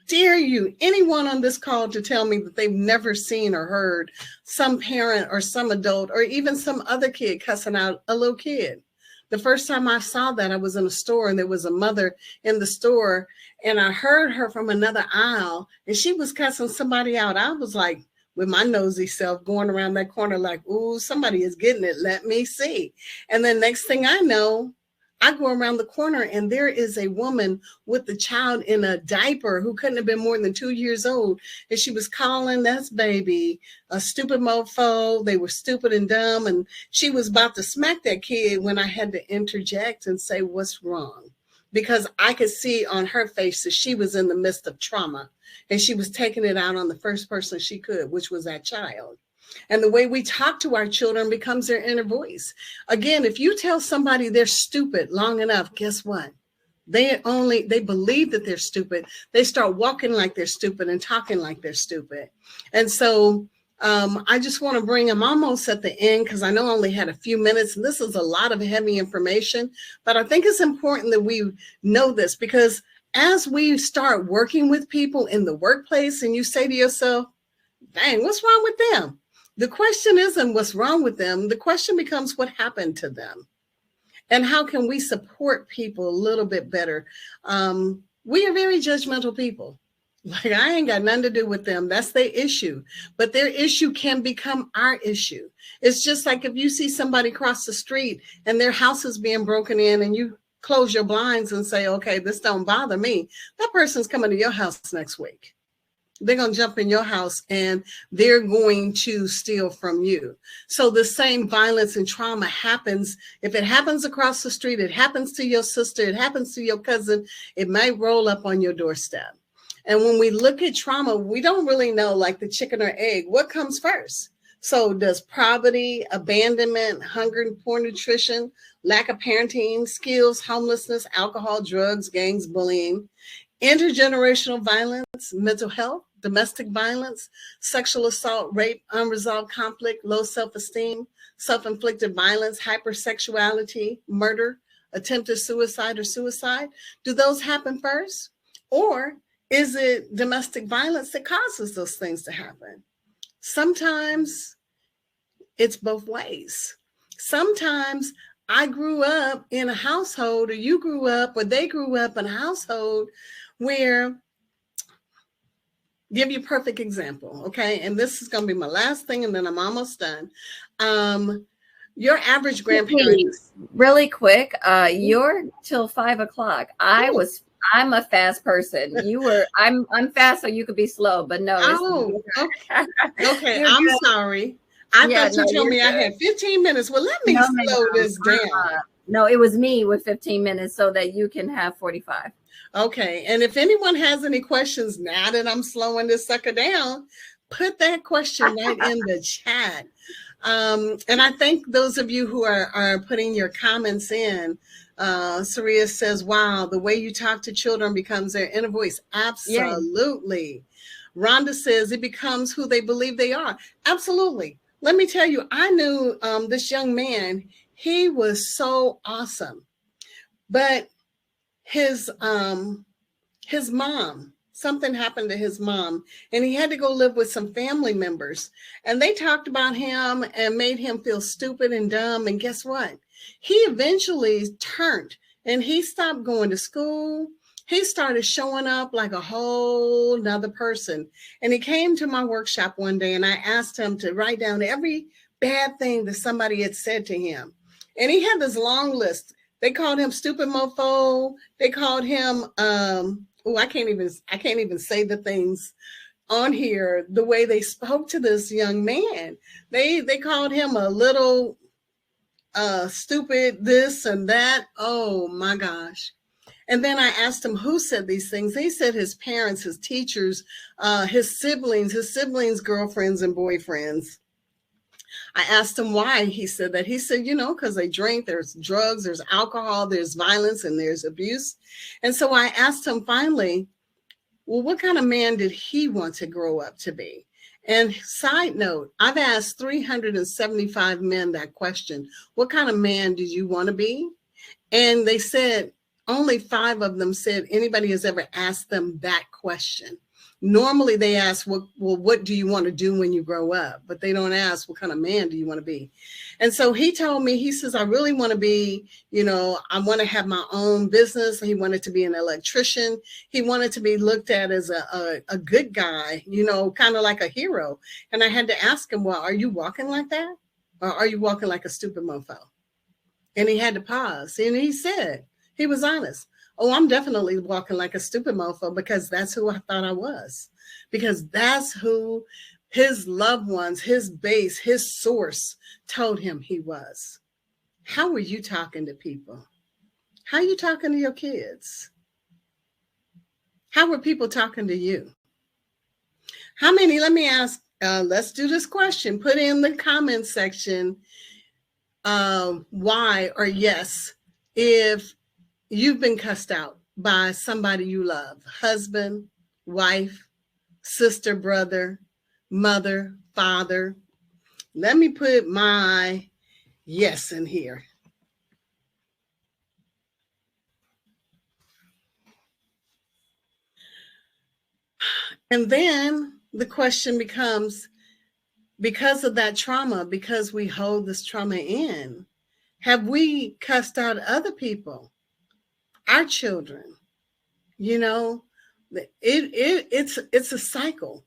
[SPEAKER 7] dare you, anyone on this call, to tell me that they've never seen or heard some parent or some adult or even some other kid cussing out a little kid. The first time I saw that, I was in a store and there was a mother in the store, and I heard her from another aisle and she was cussing somebody out. I was like, with my nosy self, going around that corner like, ooh, somebody is getting it. Let me see. And then next thing I know, I go around the corner and there is a woman with the child in a diaper who couldn't have been more than 2 years old. And she was calling that baby a stupid mofo. They were stupid and dumb. And she was about to smack that kid when I had to interject and say, what's wrong? Because I could see on her face that she was in the midst of trauma. And she was taking it out on the first person she could, which was that child. And the way we talk to our children becomes their inner voice. Again, if you tell somebody they're stupid long enough, guess what? They believe that they're stupid. They start walking like they're stupid and talking like they're stupid. And so I just want to I'm almost at the end because I know I only had a few minutes. And this is a lot of heavy information, but I think it's important that we know this, because as we start working with people in the workplace and you say to yourself, dang, what's wrong with them? The question isn't what's wrong with them. The question becomes what happened to them. And how can we support people a little bit better? We are very judgmental people. Like, I ain't got nothing to do with them. That's their issue. But their issue can become our issue. It's just like if you see somebody cross the street and their house is being broken in and you close your blinds and say, okay, this don't bother me. That person's coming to your house next week. They're going to jump in your house and they're going to steal from you. So the same violence and trauma happens. If it happens across the street, it happens to your sister, it happens to your cousin, it might roll up on your doorstep. And when we look at trauma, we don't really know, like the chicken or egg, what comes first. So does poverty, abandonment, hunger and poor nutrition, lack of parenting skills, homelessness, alcohol, drugs, gangs, bullying, intergenerational violence, mental health, domestic violence, sexual assault, rape, unresolved conflict, low self-esteem, self-inflicted violence, hypersexuality, murder, attempted suicide or suicide? Do those happen first? Or is it domestic violence that causes those things to happen? Sometimes it's both ways. Sometimes I grew up in a household, or you grew up, or they grew up in a household where, give you a perfect example, okay? And this is going to be my last thing, and then I'm almost done. Your average grandparents.
[SPEAKER 6] Really quick, you're till 5 o'clock. I'm a fast person. I'm fast, so you could be slow, but no.
[SPEAKER 7] Oh, okay. I'm sorry. I thought you told me I had 15 minutes. Well, let me slow this down.
[SPEAKER 6] No, it was me with 15 minutes so that you can have 45.
[SPEAKER 7] Okay. And if anyone has any questions now that I'm slowing this sucker down, put that question right in the chat. And I thank those of you who are putting your comments in. Saria says, wow, the way you talk to children becomes their inner voice. Absolutely. Yeah. Rhonda says it becomes who they believe they are. Absolutely. Let me tell you, I knew this young man. He was so awesome. But his mom, something happened to his mom, and he had to go live with some family members. And they talked about him and made him feel stupid and dumb. And guess what? He eventually turned and he stopped going to school. He started showing up like a whole nother person. And he came to my workshop one day and I asked him to write down every bad thing that somebody had said to him. And he had this long list. They called him stupid mofo. They called him, I can't even say the things on here the way they spoke to this young man. They called him a little stupid this and that. Oh my gosh. And then I asked him who said these things. They said his parents, his teachers, his siblings, girlfriends and boyfriends. I asked him why he said that. He said, because they drink, there's drugs, there's alcohol, there's violence, and there's abuse. And so I asked him finally, well, what kind of man did he want to grow up to be? And side note, I've asked 375 men that question. What kind of man did you want to be? And they said, only 5 of them said anybody has ever asked them that question. Normally they ask, well, what do you want to do when you grow up? But they don't ask, what kind of man do you want to be? And so he told me, he says, I really want to be, I want to have my own business. He wanted to be an electrician. He wanted to be looked at as a good guy, kind of like a hero. And I had to ask him, well, are you walking like that? Or are you walking like a stupid mofo? And he had to pause. And he said, he was honest. Oh, I'm definitely walking like a stupid mofo because that's who I thought I was. Because that's who his loved ones, his base, his source told him he was. How were you talking to people? How are you talking to your kids? How were people talking to you? How many, let me ask, let's do this question. Put in the comment section why or yes if you've been cussed out by somebody you love, husband, wife, sister, brother, mother, father. Let me put my yes in here. And then the question becomes, because of that trauma, because we hold this trauma in, Have we cussed out other people, our children? You know, it's a cycle.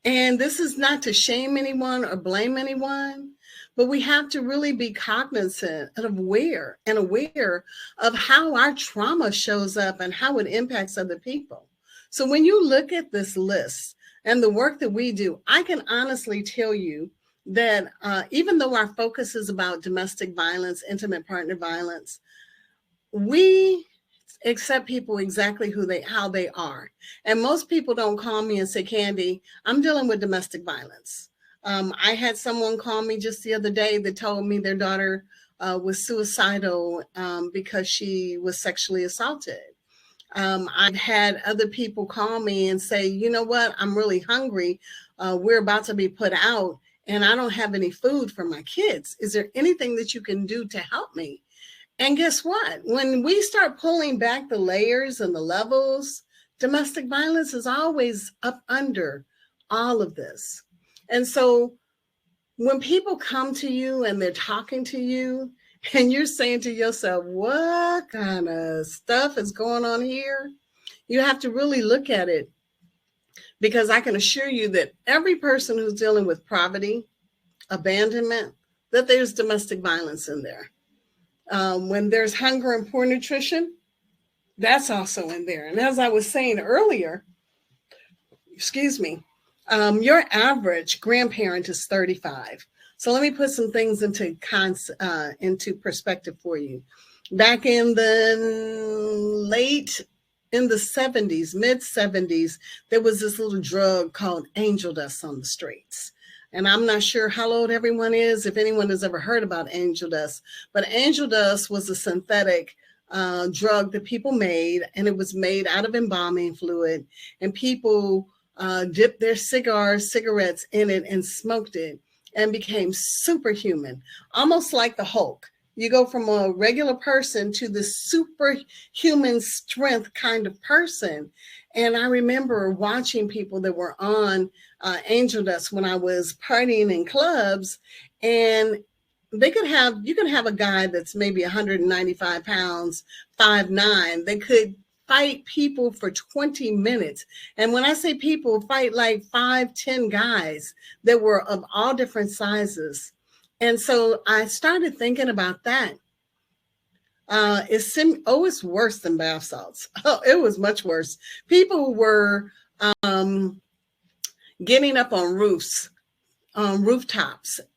[SPEAKER 7] And this is not to shame anyone or blame anyone, but we have to really be cognizant and aware of how our trauma shows up and how it impacts other people. So when you look at this list and the work that we do, I can honestly tell you that even though our focus is about domestic violence, intimate partner violence, we accept people exactly how they are. And most people don't call me and say, Kandee, I'm dealing with domestic violence. I had someone call me just the other day that told me their daughter was suicidal because she was sexually assaulted. I've had other people call me and say, you know what, I'm really hungry. We're about to be put out and I don't have any food for my kids. Is there anything that you can do to help me? And guess what? When we start pulling back the layers and the levels, domestic violence is always up under all of this. And so when people come to you and they're talking to you and you're saying to yourself, what kind of stuff is going on here? You have to really look at it, because I can assure you that every person who's dealing with poverty, abandonment, that there's domestic violence in there. When there's hunger and poor nutrition, that's also in there. And as I was saying earlier, your average grandparent is 35. So let me put some things into perspective for you. Back in the mid 70s, there was this little drug called angel dust on the streets. And I'm not sure how old everyone is, if anyone has ever heard about angel dust, but angel dust was a synthetic drug that people made, and it was made out of embalming fluid, and people dipped their cigarettes in it and smoked it and became superhuman, almost like the Hulk. You go from a regular person to the superhuman strength kind of person. And I remember watching people that were on angel dust when I was partying in clubs, and you could have a guy that's maybe 195 pounds, 5'9". They could fight people for 20 minutes. And when I say people, fight like 5-10 guys that were of all different sizes. And so I started thinking about that. It's worse than bath salts. Oh, it was much worse. People were getting up on rooftops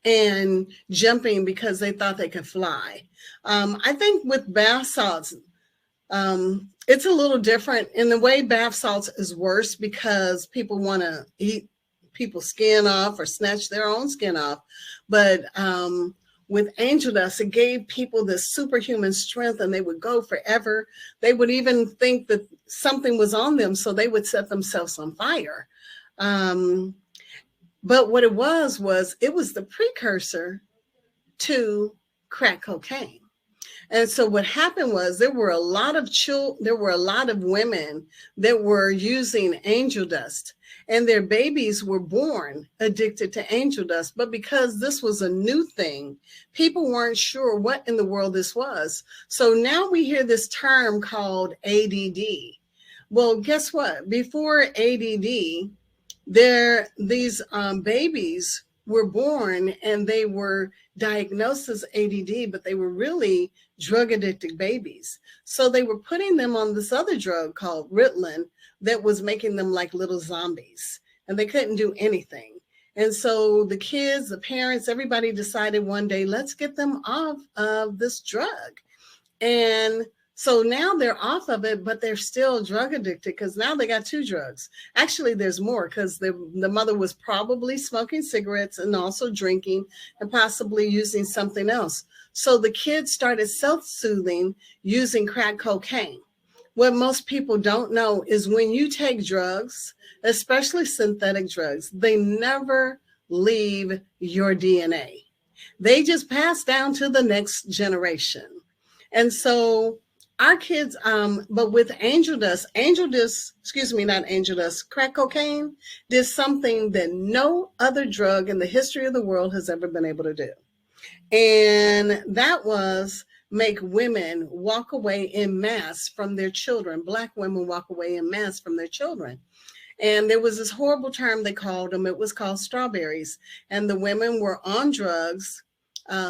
[SPEAKER 7] and jumping because they thought they could fly. I think with bath salts, it's a little different. In the way bath salts is worse because people want to eat people's skin off or snatch their own skin off. But with angel dust, it gave people this superhuman strength, and they would go forever. They would even think that something was on them, so they would set themselves on fire. But what it was the precursor to crack cocaine. And so what happened was there were a lot of women that were using angel dust, and their babies were born addicted to angel dust. But because this was a new thing, people weren't sure what in the world this was. So now we hear this term called ADD. Well, guess what? Before ADD, these babies were born and they were diagnosed as ADD, but they were really drug addicted babies. So they were putting them on this other drug called Ritalin that was making them like little zombies, and they couldn't do anything. And so the kids, the parents, everybody decided one day, let's get them off of this drug. And so now they're off of it, but they're still drug addicted because now they got two drugs. Actually, there's more, because the mother was probably smoking cigarettes and also drinking and possibly using something else. So the kids started self-soothing using crack cocaine. What most people don't know is when you take drugs, especially synthetic drugs, they never leave your DNA. They just pass down to the next generation. And so our kids, but with crack cocaine did something that no other drug in the history of the world has ever been able to do. And that was make women walk away in mass from their children. Black women walk away in mass from their children. And there was this horrible term they called them. It was called strawberries. And the women were on drugs,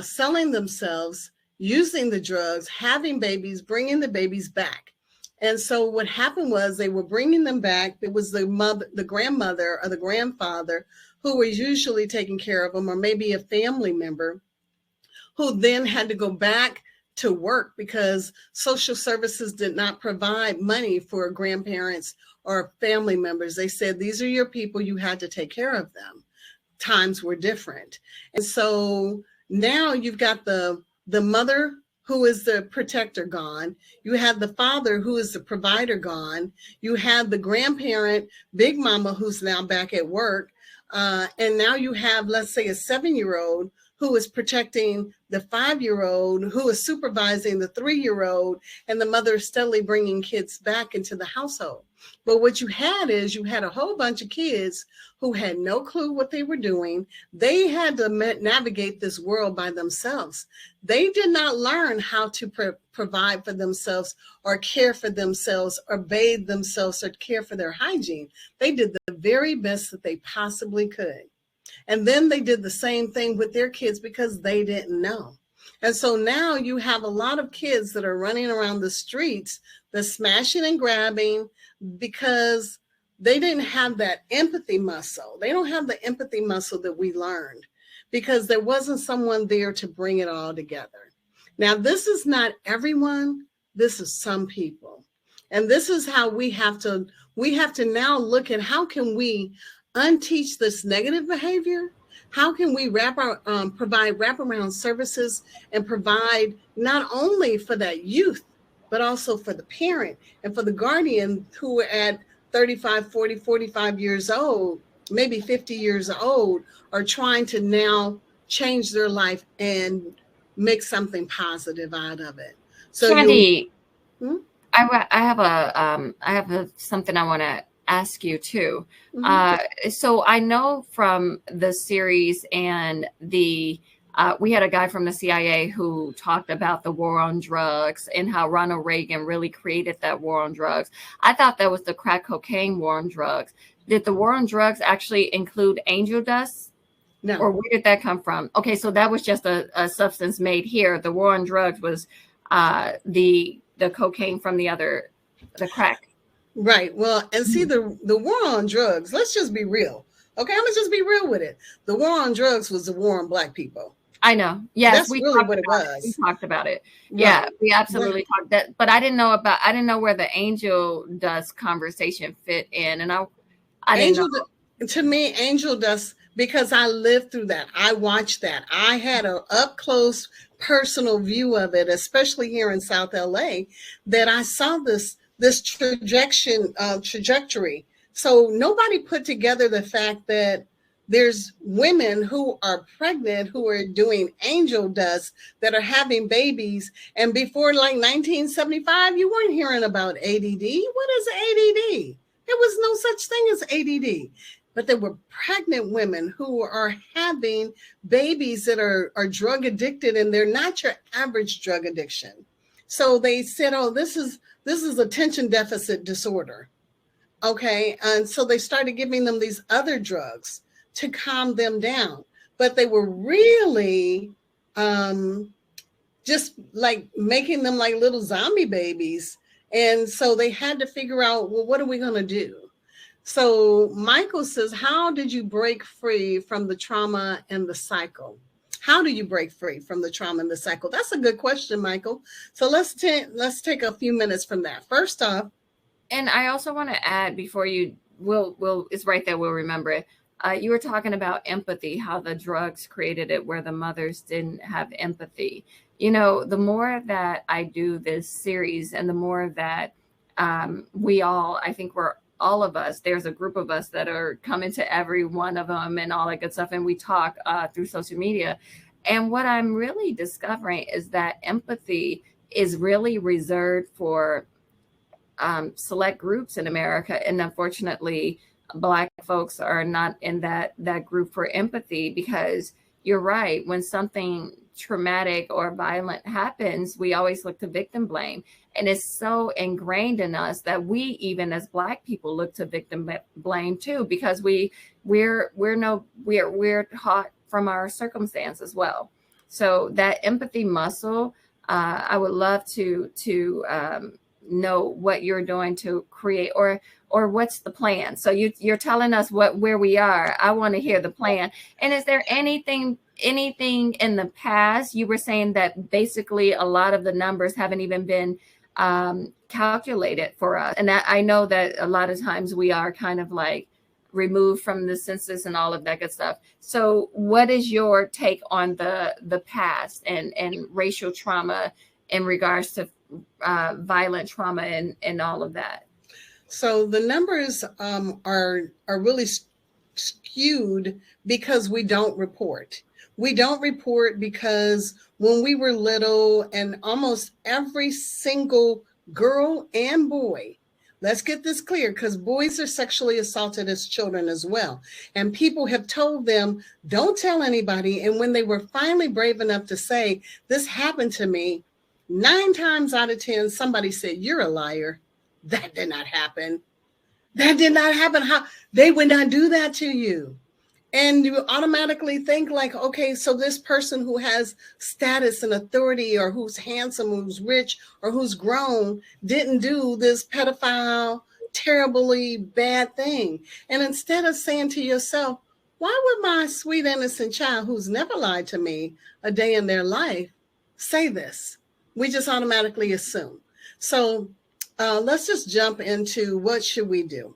[SPEAKER 7] selling themselves, using the drugs, having babies, bringing the babies back. And so what happened was they were bringing them back. It was the mother, the grandmother or the grandfather who were usually taking care of them, or maybe a family member who then had to go back to work because social services did not provide money for grandparents or family members. They said, these are your people, you had to take care of them. Times were different. And so now you've got the mother who is the protector gone. You have the father who is the provider gone. You have the grandparent, big mama, who's now back at work. And now you have, let's say, a 7-year-old who is protecting the 5-year-old, who is supervising the 3-year-old, and the mother is steadily bringing kids back into the household. But what you had is you had a whole bunch of kids who had no clue what they were doing. They had to navigate this world by themselves. They did not learn how to provide for themselves or care for themselves or bathe themselves or care for their hygiene. They did the very best that they possibly could. And then they did the same thing with their kids because they didn't know. And so now you have a lot of kids that are running around the streets, they're smashing and grabbing because they didn't have that empathy muscle. They don't have the empathy muscle that we learned because there wasn't someone there to bring it all together. Now, this is not everyone. This is some people. And this is how we have to now look at how can we unteach this negative behavior? How can we provide wraparound services and provide not only for that youth, but also for the parent and for the guardian who are at 35, 40, 45 years old, maybe 50 years old, are trying to now change their life and make something positive out of it. So
[SPEAKER 6] Kandee, I have something I want to ask you too. So I know from the series and the we had a guy from the CIA who talked about the war on drugs and how Ronald Reagan really created that war on drugs. I thought that was the crack cocaine war on drugs. Did the war on drugs actually include angel dust?
[SPEAKER 7] No.
[SPEAKER 6] Or where did that come from? Okay, so that was just a substance made here. The war on drugs was the cocaine from the crack.
[SPEAKER 7] Right. Well, and see the war on drugs, let's just be real. Okay, I'm gonna just be real with it. The war on drugs was the war on Black people.
[SPEAKER 6] I know. Yes,
[SPEAKER 7] that's really what it was.
[SPEAKER 6] We talked about it.
[SPEAKER 7] Right.
[SPEAKER 6] Yeah, we absolutely talked that. But I didn't know where the angel dust conversation fit in, and I didn't know.
[SPEAKER 7] To me, angel dust, because I lived through that. I watched that. I had an up close personal view of it, especially here in South LA, that I saw this trajectory. So nobody put together the fact that there's women who are pregnant who are doing angel dust, that are having babies. And before like 1975, you weren't hearing about ADD. What is ADD? There was no such thing as ADD. But there were pregnant women who are having babies that are drug addicted, and they're not your average drug addiction. So they said, oh, this is attention deficit disorder. Okay. And so they started giving them these other drugs to calm them down. But they were really just like making them like little zombie babies. And so they had to figure out, well, what are we going to do? So Michael says, how did you break free from the trauma and the cycle? How do you break free from the trauma and the cycle? That's a good question, Michael. So let's take a few minutes from that. First off,
[SPEAKER 6] and I also want to add before we'll it's right there. We'll remember it. You were talking about empathy, how the drugs created it where the mothers didn't have empathy. You know, the more that I do this series and the more that all of us, there's a group of us that are coming to every one of them and all that good stuff. And we talk through social media. And what I'm really discovering is that empathy is really reserved for select groups in America. And unfortunately, Black folks are not in that group for empathy because, you're right. When something traumatic or violent happens, we always look to victim blame. And it's so ingrained in us that we, even as Black people, look to victim blame too, because we're taught from our circumstance as well. So that empathy muscle, I would love to know what you're doing to create, or what's the plan. So you're telling us where we are. I want to hear the plan. And is there anything in the past? You were saying that basically a lot of the numbers haven't even been calculated for us. And I know that a lot of times we are kind of like removed from the census and all of that good stuff. So what is your take on the past and racial trauma in regards to violent trauma and all of that?
[SPEAKER 7] So the numbers are really skewed because we don't report. We don't report because when we were little, and almost every single girl and boy, let's get this clear, because boys are sexually assaulted as children as well. And people have told them, don't tell anybody. And when they were finally brave enough to say, this happened to me, 9 times out of 10, somebody said, you're a liar. That did not happen. That did not happen. How? They would not do that to you. And you automatically think like, okay, so this person who has status and authority, or who's handsome, who's rich, or who's grown, didn't do this pedophile, terribly bad thing. And instead of saying to yourself, why would my sweet innocent child who's never lied to me a day in their life say this? We just automatically assume. So let's just jump into what should we do?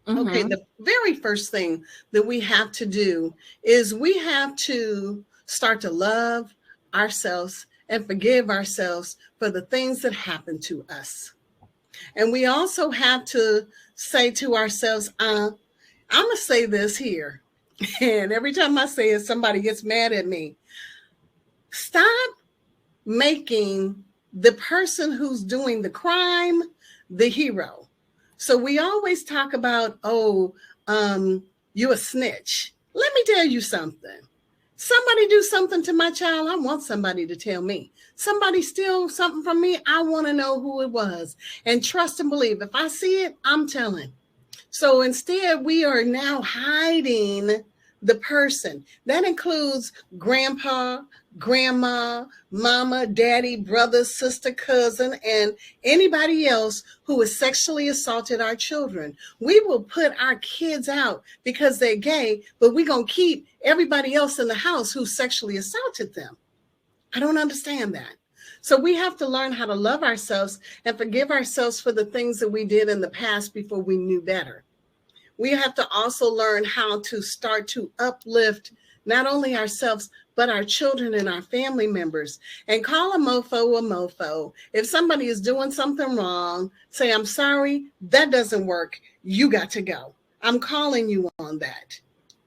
[SPEAKER 7] Mm-hmm. Okay, the very first thing that we have to do is we have to start to love ourselves and forgive ourselves for the things that happen to us. And we also have to say to ourselves, I'm going to say this here. And every time I say it, somebody gets mad at me. Stop making the person who's doing the crime the hero. So we always talk about, you a snitch. Let me tell you something. Somebody do something to my child, I want somebody to tell me. Somebody steal something from me, I want to know who it was. And trust and believe, if I see it, I'm telling. So instead, we are now hiding the person. That includes grandpa, grandma, mama, daddy, brother, sister, cousin, and anybody else who has sexually assaulted our children. We will put our kids out because they're gay, but we're going to keep everybody else in the house who sexually assaulted them. I don't understand that. So we have to learn how to love ourselves and forgive ourselves for the things that we did in the past before we knew better. We have to also learn how to start to uplift not only ourselves, but our children and our family members, and call a mofo. If somebody is doing something wrong, say, I'm sorry, that doesn't work. You got to go. I'm calling you on that.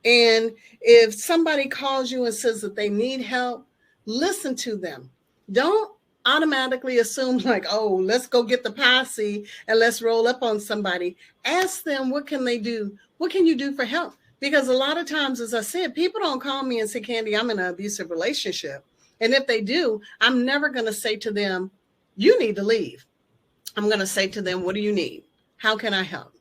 [SPEAKER 7] And if somebody calls you and says that they need help, listen to them. Don't automatically assume like, oh, let's go get the posse and let's roll up on somebody. Ask them, what can they do? What can you do for help? Because a lot of times, as I said, people don't call me and say, Kandee, I'm in an abusive relationship. And if they do, I'm never going to say to them, you need to leave. I'm going to say to them, what do you need? How can I help?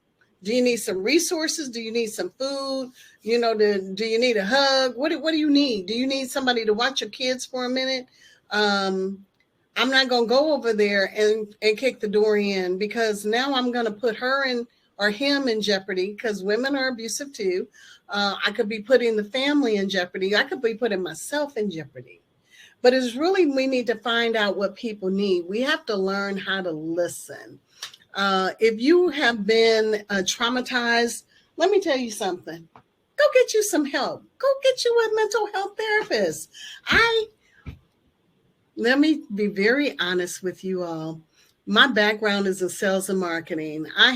[SPEAKER 7] Do you need some resources? Do you need some food? Do you need a hug? What do you need? Do you need somebody to watch your kids for a minute? I'm not going to go over there and kick the door in, because now I'm going to put her in or him in jeopardy, because women are abusive too. I could be putting the family in jeopardy. I could be putting myself in jeopardy. But it's really, we need to find out what people need. We have to learn how to listen. If you have been traumatized, let me tell you something. Go get you some help. Go get you a mental health therapist. Let me be very honest with you all. My background is in sales and marketing. I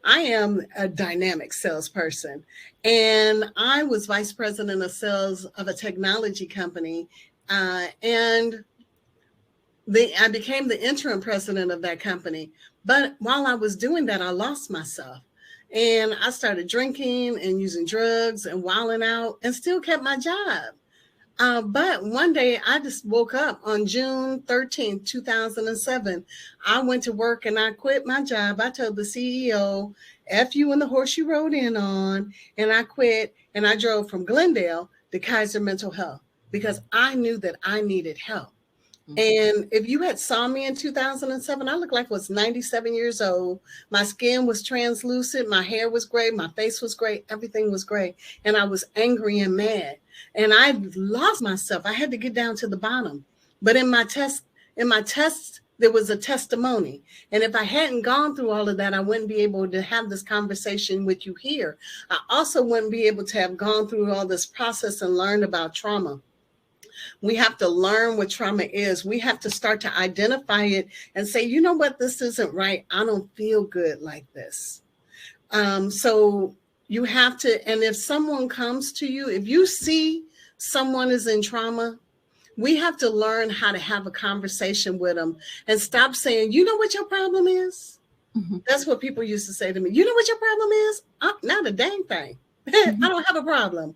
[SPEAKER 7] am a dynamic salesperson, and I was vice president of sales of a technology company, and I became the interim president of that company. But while I was doing that, I lost myself, and I started drinking and using drugs and wilding out, and still kept my job. But one day I just woke up on June 13th, 2007. I went to work and I quit my job. I told the CEO, F you and the horse you rode in on. And I quit and I drove from Glendale to Kaiser Mental Health because I knew that I needed help. And if you had saw me in 2007, I looked like I was 97 years old. My skin was translucent. My hair was gray. My face was gray. Everything was gray. And I was angry and mad. And I lost myself. I had to get down to the bottom. But in my test, there was a testimony. And if I hadn't gone through all of that, I wouldn't be able to have this conversation with you here. I also wouldn't be able to have gone through all this process and learned about trauma. We have to learn what trauma is. We have to start to identify it and say, you know what, this isn't right. I don't feel good like this. So you have to, and if someone comes to you, if you see someone is in trauma, we have to learn how to have a conversation with them and stop saying, you know what your problem is? Mm-hmm. That's what people used to say to me. You know what your problem is? Not a dang thing. Mm-hmm. I don't have a problem,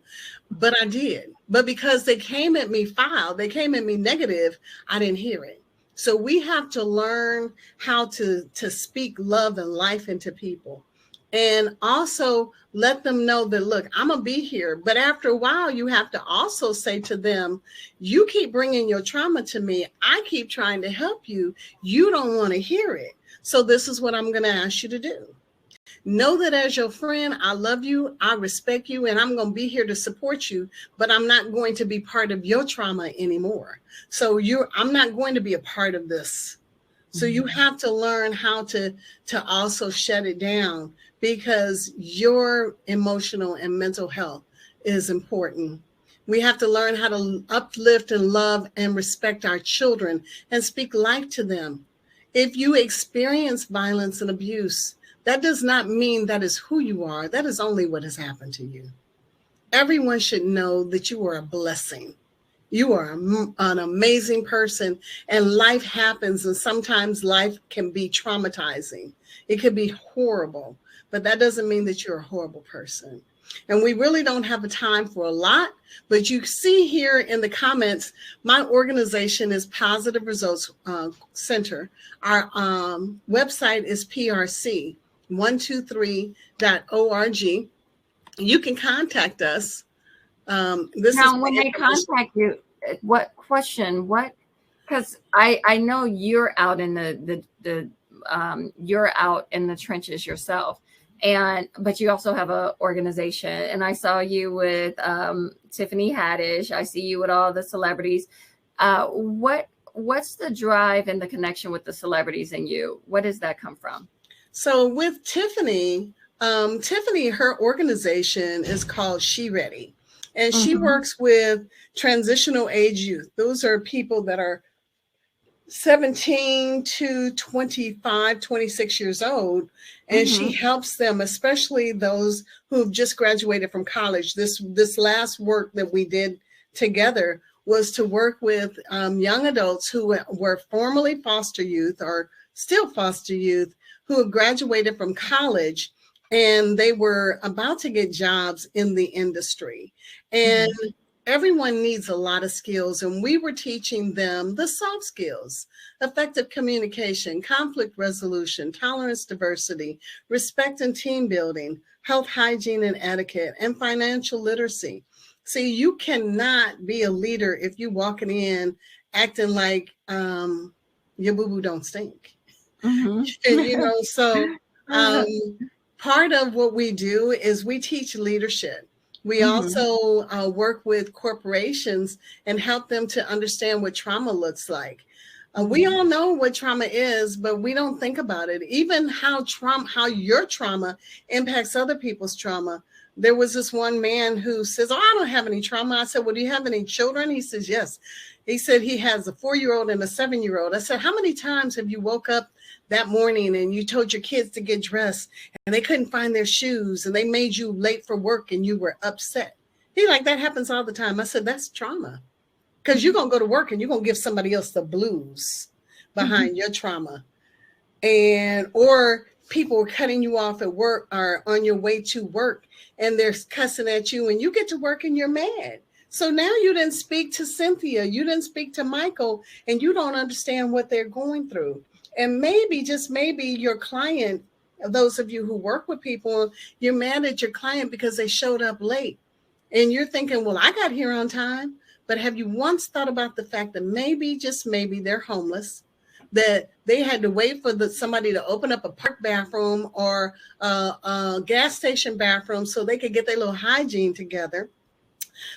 [SPEAKER 7] but I did. But because they came at me foul, they came at me negative, I didn't hear it. So we have to learn how to speak love and life into people. And also let them know that, look, I'm going to be here. But after a while, you have to also say to them, you keep bringing your trauma to me. I keep trying to help you. You don't want to hear it. So this is what I'm going to ask you to do. Know that as your friend, I love you, I respect you, and I'm going to be here to support you, but I'm not going to be part of your trauma anymore. So I'm not going to be a part of this. So you have to learn how to also shut it down, because your emotional and mental health is important. We have to learn how to uplift and love and respect our children and speak life to them. If you experience violence and abuse, that does not mean that is who you are. That is only what has happened to you. Everyone should know that you are a blessing. You are an amazing person, and life happens, and sometimes life can be traumatizing. It can be horrible, but that doesn't mean that you're a horrible person. And we really don't have a time for a lot, but you see here in the comments, my organization is Positive Results Center. Our website is PRC123.org. You can contact us. When
[SPEAKER 6] they contact you, what question? Because I know you're out in you're out in the trenches yourself, but you also have an organization. And I saw you with Tiffany Haddish. I see you with all the celebrities. What's the drive and the connection with the celebrities in you? Where does that come from?
[SPEAKER 7] So with Tiffany, her organization is called She Ready. And she works with transitional age youth. Those are people that are 17 to 25, 26 years old. And she helps them, especially those who've just graduated from college. This last work that we did together was to work with young adults who were formerly foster youth or still foster youth, who have graduated from college, and they were about to get jobs in the industry. And everyone needs a lot of skills, and we were teaching them the soft skills: effective communication, conflict resolution, tolerance, diversity, respect and team building, health, hygiene and etiquette, and financial literacy. See, you cannot be a leader if you're walking in acting like your boo-boo don't stink. And, so part of what we do is we teach leadership. We also work with corporations and help them to understand what trauma looks like. We all know what trauma is, but we don't think about it. Even how your trauma impacts other people's trauma. There was this one man who says, "Oh, I don't have any trauma." I said, "Well, do you have any children?" He says, "Yes." He said he has a 4-year-old and a 7-year-old. I said, "How many times have you woke up that morning and you told your kids to get dressed and they couldn't find their shoes and they made you late for work and you were upset?" He like, "That happens all the time." I said, "That's trauma, because you're going to go to work and you're going to give somebody else the blues behind your trauma. Or people are cutting you off at work or on your way to work and they're cussing at you and you get to work and you're mad. So now you didn't speak to Cynthia, you didn't speak to Michael, and you don't understand what they're going through. And maybe, just maybe, your client, those of you who work with people, you're mad at your client because they showed up late. And you're thinking, well, I got here on time. But have you once thought about the fact that maybe, just maybe, they're homeless, that they had to wait for somebody to open up a park bathroom or a gas station bathroom so they could get their little hygiene together?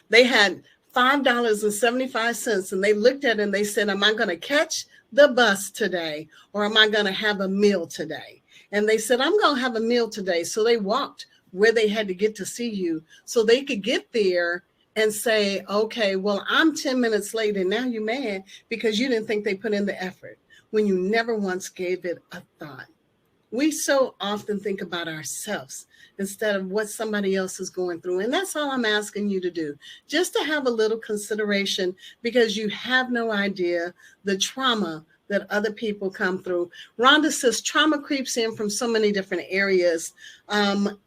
[SPEAKER 7] They had $5.75, and they looked at it and they said, am I going to catch the bus today, or am I going to have a meal today? And they said, I'm going to have a meal today. So they walked where they had to get to see you so they could get there and say, okay, well, I'm 10 minutes late, and now you're mad because you didn't think they put in the effort when you never once gave it a thought. We so often think about ourselves instead of what somebody else is going through. And that's all I'm asking you to do, just to have a little consideration, because you have no idea the trauma that other people come through. Rhonda says trauma creeps in from so many different areas. And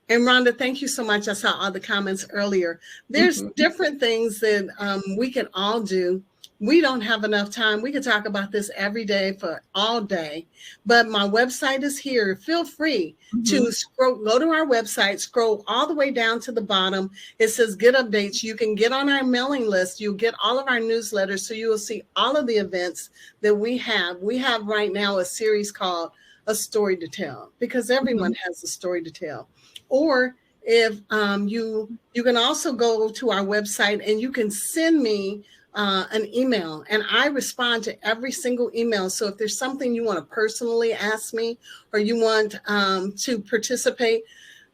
[SPEAKER 7] Rhonda, thank you so much. I saw all the comments earlier. There's different things that we can all do. We don't have enough time. We could talk about this every day for all day, but my website is here. Feel free to go to our website, scroll all the way down to the bottom. It says get updates. You can get on our mailing list. You'll get all of our newsletters, so you will see all of the events that we have. We have right now a series called A Story to Tell, because everyone has a story to tell. Or if you can also go to our website and you can send me an email, and I respond to every single email. So if there's something you want to personally ask me, or you want to participate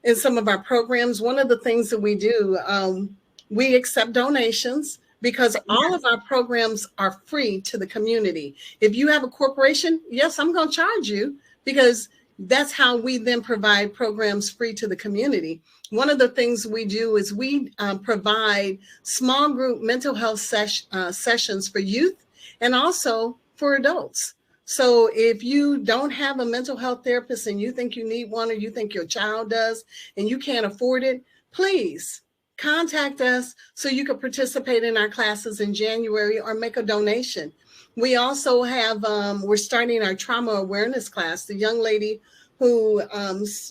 [SPEAKER 7] in some of our programs, one of the things that we do, we accept donations, because all of our programs are free to the community. If you have a corporation, yes, I'm going to charge you, because that's how we then provide programs free to the community. One of the things we do is we provide small group mental health sessions for youth and also for adults. So if you don't have a mental health therapist and you think you need one, or you think your child does and you can't afford it, please contact us so you can participate in our classes in January or make a donation. We also have, we're starting our trauma awareness class. The young lady who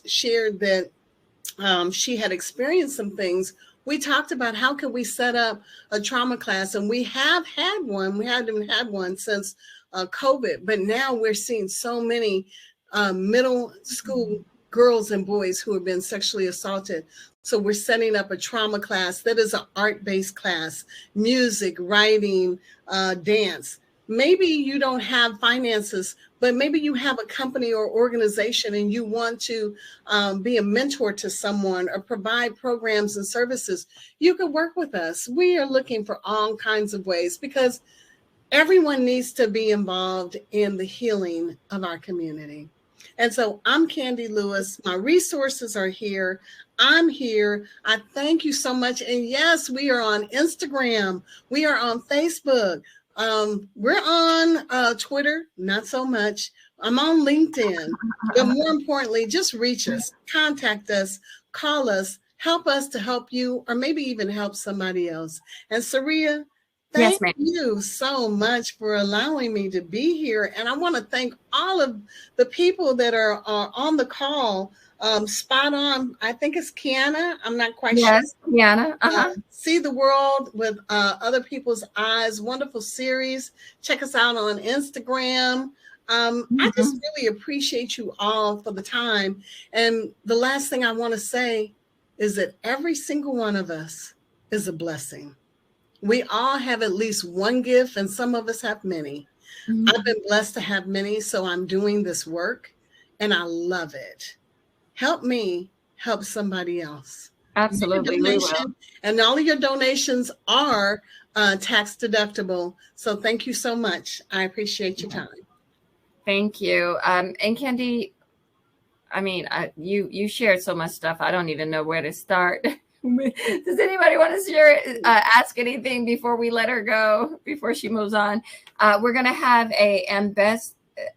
[SPEAKER 7] shared that she had experienced some things, we talked about how could we set up a trauma class, and we have had one. We haven't had one since COVID, but now we're seeing so many middle school girls and boys who have been sexually assaulted. So we're setting up a trauma class that is an art-based class, music, writing, dance. Maybe you don't have finances, but maybe you have a company or organization and you want to be a mentor to someone or provide programs and services. You can work with us. We are looking for all kinds of ways, because everyone needs to be involved in the healing of our community. And so I'm Kandee Lewis. My resources are here. I'm here. I thank you so much. And yes, we are on Instagram. We are on Facebook. We're on Twitter, not so much. I'm on LinkedIn. But more importantly, just reach us, contact us, call us, help us to help you, or maybe even help somebody else. And Saria, thank you so much for allowing me to be here. And I want to thank all of the people that are on the call. Spot on. I think it's Kiana. I'm not quite sure.
[SPEAKER 6] Yes, Kiana.
[SPEAKER 7] See the world with other people's eyes. Wonderful series. Check us out on Instagram. I just really appreciate you all for the time. And the last thing I want to say is that every single one of us is a blessing. We all have at least one gift, and some of us have many. I've been blessed to have many, so I'm doing this work, and I love it. Help me help somebody else.
[SPEAKER 6] Absolutely. We will.
[SPEAKER 7] And all of your donations are tax deductible. So thank you so much. I appreciate your time.
[SPEAKER 6] Thank you. And Kandee, I mean, you shared so much stuff. I don't even know where to start. Does anybody want to share, ask anything before we let her go, before she moves on? We're going to have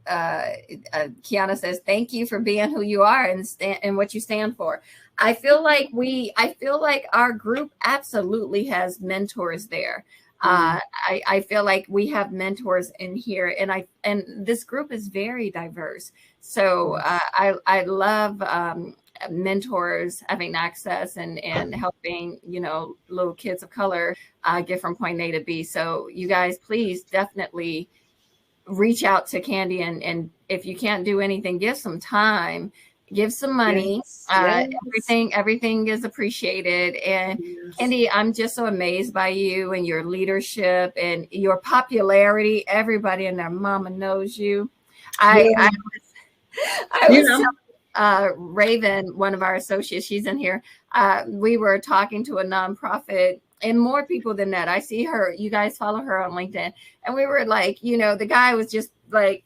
[SPEAKER 6] Kiana says, thank you for being who you are and what you stand for. I feel like our group absolutely has mentors there. I feel like we have mentors in here, and this group is very diverse. So I love mentors having access and helping, little kids of color get from point A to B. So you guys, please definitely reach out to Kandee, and if you can't do anything, give some time, give some money.
[SPEAKER 7] Yes.
[SPEAKER 6] Everything is appreciated. And Kandee, I'm just so amazed by you and your leadership and your popularity. Everybody and their mama knows you. I was Raven, one of our associates, she's in here. We were talking to a nonprofit, and more people than that. I see her. You guys follow her on LinkedIn. And we were like, the guy was just like,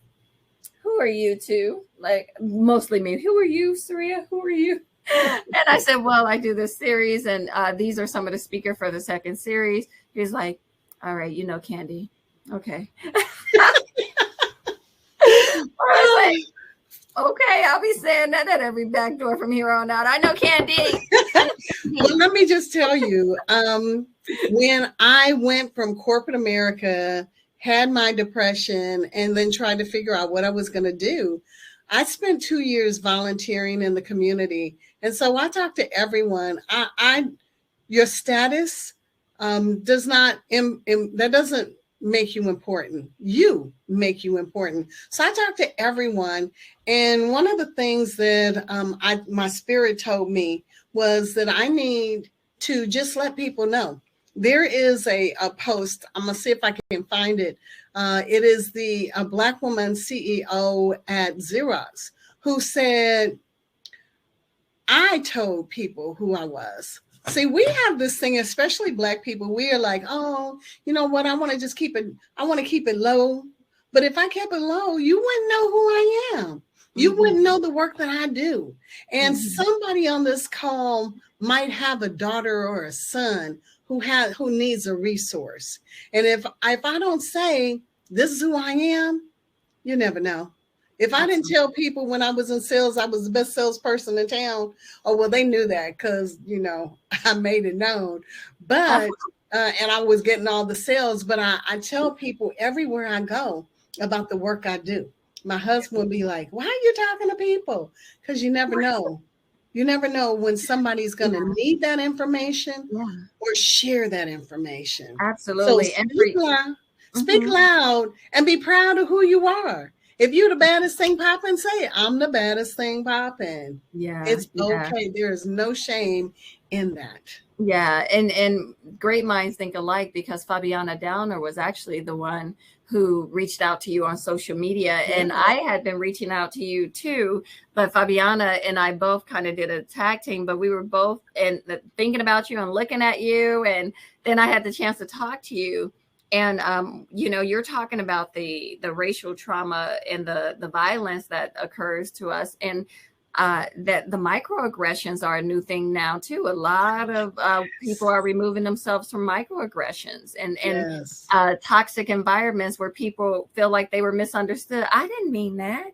[SPEAKER 6] who are you two? Like, mostly me. Who are you, Saria? Who are you? And I said, well, I do this series, and these are some of the speakers for the second series. He's like, all right, Kandee. Okay. I was like, okay, I'll be saying that at every back door from here on out. I know Kandee.
[SPEAKER 7] Well, let me just tell you, when I went from corporate America, had my depression, and then tried to figure out what I was going to do, I spent 2 years volunteering in the community. And so I talk to everyone. Your status does not, that doesn't make you important. You make you important. So I talk to everyone. And one of the things that my spirit told me was that I need to just let people know. There is a post. I'm going to see if I can find it. It is a Black woman CEO at Xerox who said, I told people who I was. See, we have this thing, especially Black people. We are like, oh, you know what? I want to just keep it low. But if I kept it low, you wouldn't know who I am. You wouldn't know the work that I do. And somebody on this call might have a daughter or a son who needs a resource. And if I don't say, this is who I am, you never know. If I didn't tell people when I was in sales, I was the best salesperson in town, oh, well, they knew that because, I made it known. But, and I was getting all the sales, but I tell people everywhere I go about the work I do. My husband would be like, why are you talking to people? Because you never know. You never know when somebody's going to need that information or share that information.
[SPEAKER 6] Absolutely.
[SPEAKER 7] So speak loud and be proud of who you are. If you're the baddest thing popping, say, I'm the baddest thing popping.
[SPEAKER 6] Yeah.
[SPEAKER 7] It's okay. There is no shame in that.
[SPEAKER 6] Yeah. And great minds think alike, because Fabiana Downer was actually the one who reached out to you on social media. And I had been reaching out to you too, but Fabiana and I both kind of did a tag team, but we were both thinking about you and looking at you. And then I had the chance to talk to you. And, you're talking about the racial trauma and the violence that occurs to us, and that the microaggressions are a new thing now too. A lot of people are removing themselves from microaggressions and toxic environments where people feel like they were misunderstood. I didn't mean that.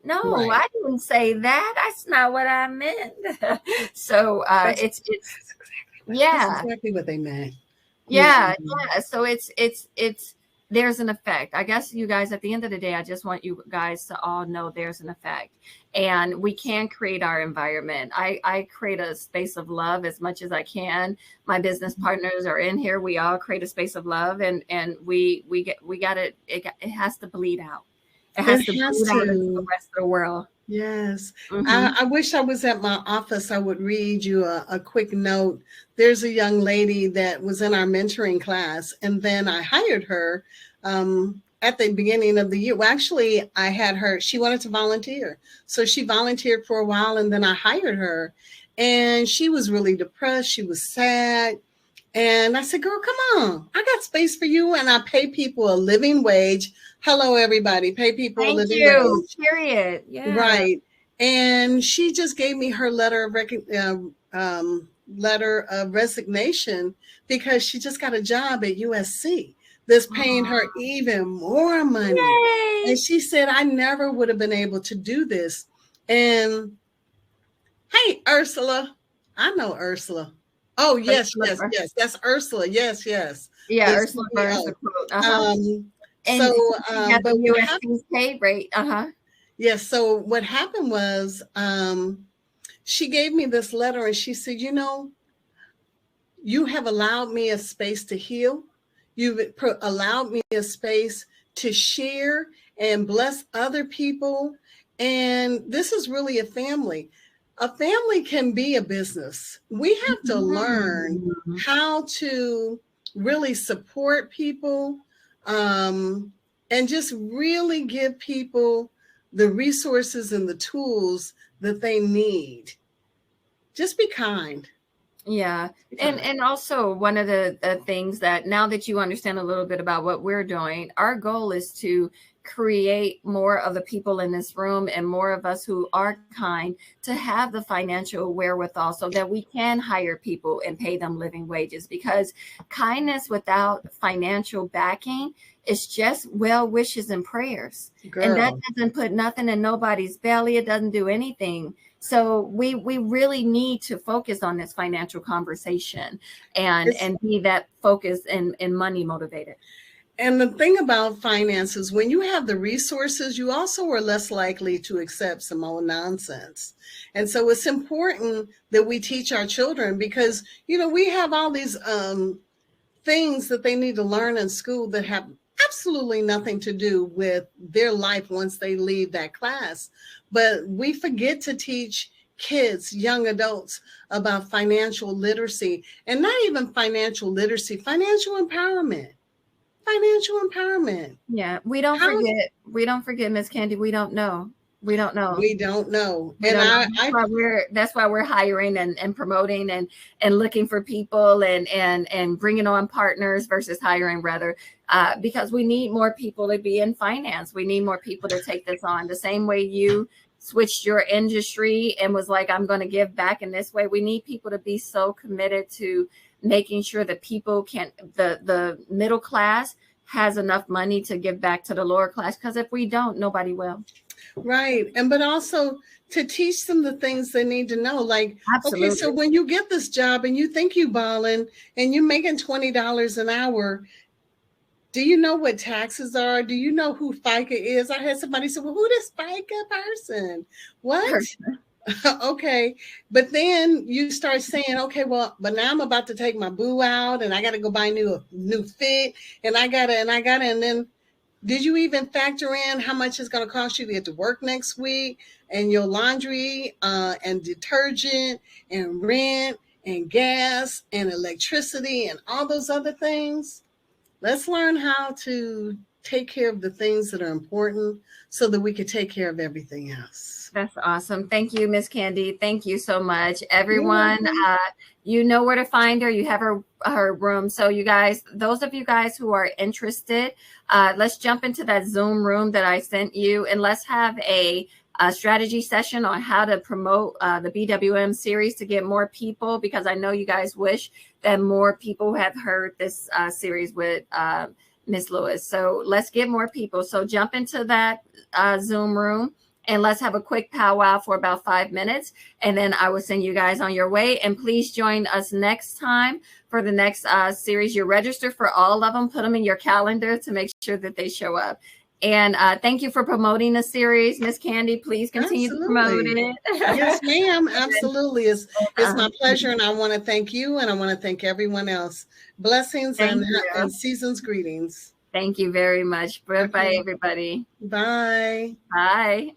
[SPEAKER 6] No, I didn't say that. That's not what I meant. So it's
[SPEAKER 7] That's exactly what they meant.
[SPEAKER 6] Yeah. So it's there's an effect. I guess you guys, at the end of the day, I just want you guys to all know there's an effect, and we can create our environment. I create a space of love as much as I can. My business partners are in here. We all create a space of love, and we got it. It has to bleed out. It has to bleed out into the rest of the world.
[SPEAKER 7] Yes. I wish I was at my office. I would read you a quick note. There's a young lady that was in our mentoring class, and then I hired her at the beginning of the year. Well, actually, I had her. She wanted to volunteer. So she volunteered for a while, and then I hired her. And she was really depressed. She was sad. And I said, girl, come on. I got space for you. And I pay people a living wage. Hello, everybody. Pay people a living wage.
[SPEAKER 6] Period. Yeah.
[SPEAKER 7] Right. And she just gave me her letter of resignation because she just got a job at USC that's paying her even more money.
[SPEAKER 6] Yay.
[SPEAKER 7] And she said, I never would have been able to do this. And hey, Ursula, I know Ursula. Oh, yes, yes, yes. That's Ursula. Yes, yes.
[SPEAKER 6] Yeah,
[SPEAKER 7] The
[SPEAKER 6] Ursula Burns the
[SPEAKER 7] CEO.
[SPEAKER 6] quote.
[SPEAKER 7] So,
[SPEAKER 6] And at
[SPEAKER 7] but
[SPEAKER 6] the
[SPEAKER 7] what happened?
[SPEAKER 6] USC's pay rate.
[SPEAKER 7] Yes. So what happened was, she gave me this letter and she said, you have allowed me a space to heal. You've allowed me a space to share and bless other people. And this is really a family. A family can be a business. We have to learn how to really support people, and just really give people the resources and the tools that they need. Just be kind.
[SPEAKER 6] Yeah. And also one of the things that now that you understand a little bit about what we're doing, our goal is to create more of the people in this room and more of us who are kind to have the financial wherewithal so that we can hire people and pay them living wages, because kindness without financial backing is just well wishes and prayers.
[SPEAKER 7] Girl.
[SPEAKER 6] And that doesn't put nothing in nobody's belly. It doesn't do anything. So we really need to focus on this financial conversation and be that focused and money motivated.
[SPEAKER 7] And the thing about finances, when you have the resources, you also are less likely to accept some old nonsense. And so it's important that we teach our children, because, we have all these things that they need to learn in school that have absolutely nothing to do with their life once they leave that class. But we forget to teach kids, young adults, about financial literacy, and not even financial literacy, financial empowerment. Financial empowerment.
[SPEAKER 6] Yeah, we don't forget, Miss Kandee. We don't know. We don't know. That's why we're hiring and promoting and looking for people and bringing on partners versus hiring, rather, because we need more people to be in finance. We need more people to take this on the same way you switched your industry and was like, I'm going to give back in this way. We need people to be so committed to making sure that people the middle class has enough money to give back to the lower class, because if we don't, nobody will.
[SPEAKER 7] Right. But also to teach them the things they need to know. Like,
[SPEAKER 6] absolutely.
[SPEAKER 7] Okay, so when you get this job and you think you balling and you're making $20 an hour, do you know what taxes are? Do you know who FICA is? I had somebody say, well, who this FICA person? What? Okay. But then you start saying, okay, well, but now I'm about to take my boo out and I got to go buy a new fit and I gotta, and then did you even factor in how much it's going to cost you to get to work next week, and your laundry and detergent and rent and gas and electricity and all those other things? Let's learn how to take care of the things that are important so that we can take care of everything else.
[SPEAKER 6] That's awesome. Thank you, Miss Kandee. Thank you so much. Everyone, you know where to find her. You have her room. So you guys, those of you guys who are interested, let's jump into that Zoom room that I sent you, and let's have a strategy session on how to promote the BWM series to get more people, because I know you guys wish that more people have heard this series with Ms. Lewis. So let's get more people. So jump into that Zoom room and let's have a quick powwow for about 5 minutes. And then I will send you guys on your way. And please join us next time for the next series. You register for all of them. Put them in your calendar to make sure that they show up. And thank you for promoting the series, Miss Kandee. Please continue to promote it.
[SPEAKER 7] Yes, ma'am. Absolutely. It's my pleasure. And I want to thank you, and I want to thank everyone else. Blessings and season's greetings.
[SPEAKER 6] Thank you very much. Bye-bye, everybody.
[SPEAKER 7] Bye.
[SPEAKER 6] Bye.